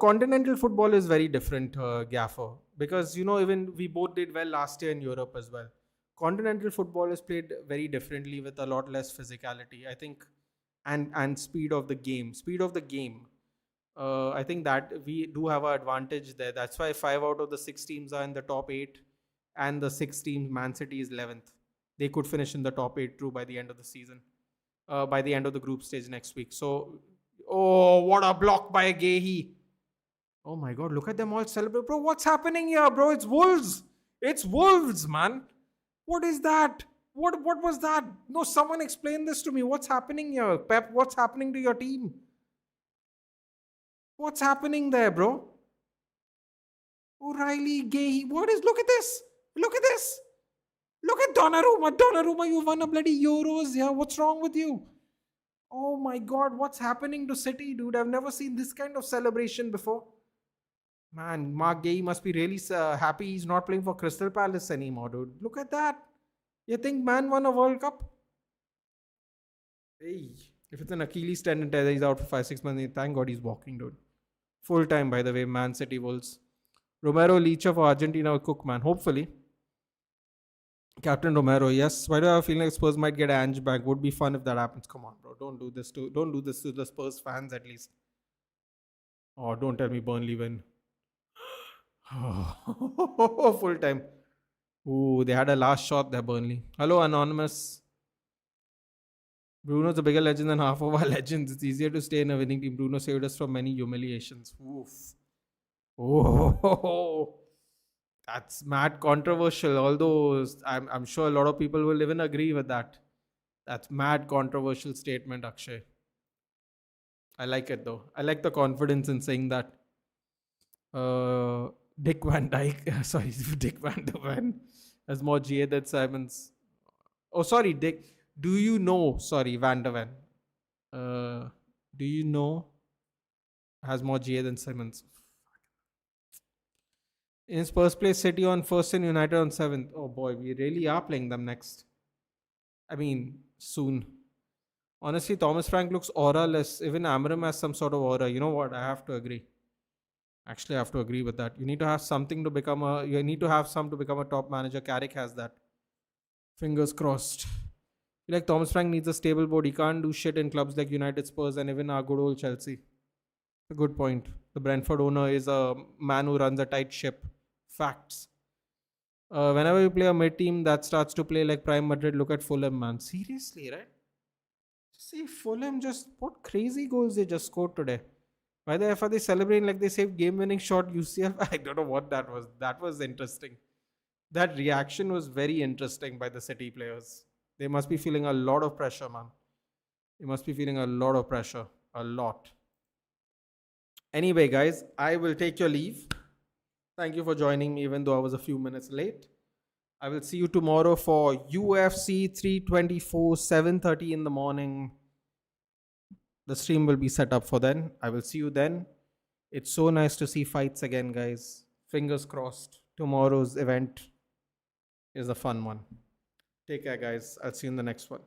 continental football is very different, Gaffer, because even we both did well last year in Europe as well. Continental football is played very differently with a lot less physicality, I think, and speed of the game. Speed of the game. I think that we do have an advantage there. That's why 5 out of the 6 teams are in the top 8, and the 6 teams, Man City is 11th. They could finish in the top 8 through by the end of the season, by the end of the group stage next week. So, oh, what a block by Gehi. Oh my God, look at them all celebrate. Bro, what's happening here, bro? It's Wolves. It's Wolves, man. What is that? What was that? No, someone explain this to me. What's happening here? Pep, what's happening to your team? What's happening there, bro? O'Reilly, Gay. What is? Look at this. Look at this. Look at Donnarumma. Donnarumma, you won a bloody Euros. Yeah, what's wrong with you? Oh my God, what's happening to City, dude? I've never seen this kind of celebration before. Man, Mark Gay must be really happy he's not playing for Crystal Palace anymore, dude. Look at that. You think man won a World Cup? Hey, if it's an Achilles tendon tear, he's out for 5-6 months. Thank God he's walking, dude. Full time, by the way, Man City Wolves. Romero Licha for Argentina will cook, man. Hopefully. Captain Romero, yes. Why do I have a feeling like Spurs might get Ange back? Would be fun if that happens. Come on, bro. Don't do this to the Spurs fans at least. Oh, don't tell me Burnley win. Full time. Ooh, they had a last shot there, Burnley. Hello, Anonymous. Bruno's a bigger legend than half of our legends. It's easier to stay in a winning team. Bruno saved us from many humiliations. Oof. Oh, that's mad controversial. Although I'm sure a lot of people will even agree with that. That's mad controversial statement, Akshay. I like it though. I like the confidence in saying that. Dick Van Dyke, sorry, Dick Van de Ven has more GA than Simons. Oh, sorry, Dick. Do you know? Sorry, Van de Ven. Do you know? Has more GA than Simons. In Spurs play City on first and United on 7th. Oh boy, we really are playing them next. I mean, soon. Honestly, Thomas Frank looks aura-less. Even Amram has some sort of aura. You know what? I have to agree. Actually, I have to agree with that. You need to have something to become a. You need to have some to become a top manager. Carrick has that. Fingers crossed. Like Thomas Frank needs a stable board. He can't do shit in clubs like United, Spurs, and even our good old Chelsea. A good point. The Brentford owner is a man who runs a tight ship. Facts. Whenever you play a mid team that starts to play like Prime Madrid, look at Fulham, man. Seriously, right? See, Fulham just what crazy goals they just scored today. Why the F are they celebrating like they saved game-winning shot UCF? I don't know what that was. That was interesting. That reaction was very interesting by the City players. They must be feeling a lot of pressure, man. They must be feeling a lot of pressure. A lot. Anyway, guys, I will take your leave. Thank you for joining me, even though I was a few minutes late. I will see you tomorrow for UFC 324, 7:30 in the morning. The stream will be set up for then. I will see you then. It's so nice to see fights again, guys. Fingers crossed. Tomorrow's event is a fun one. Take care, guys. I'll see you in the next one.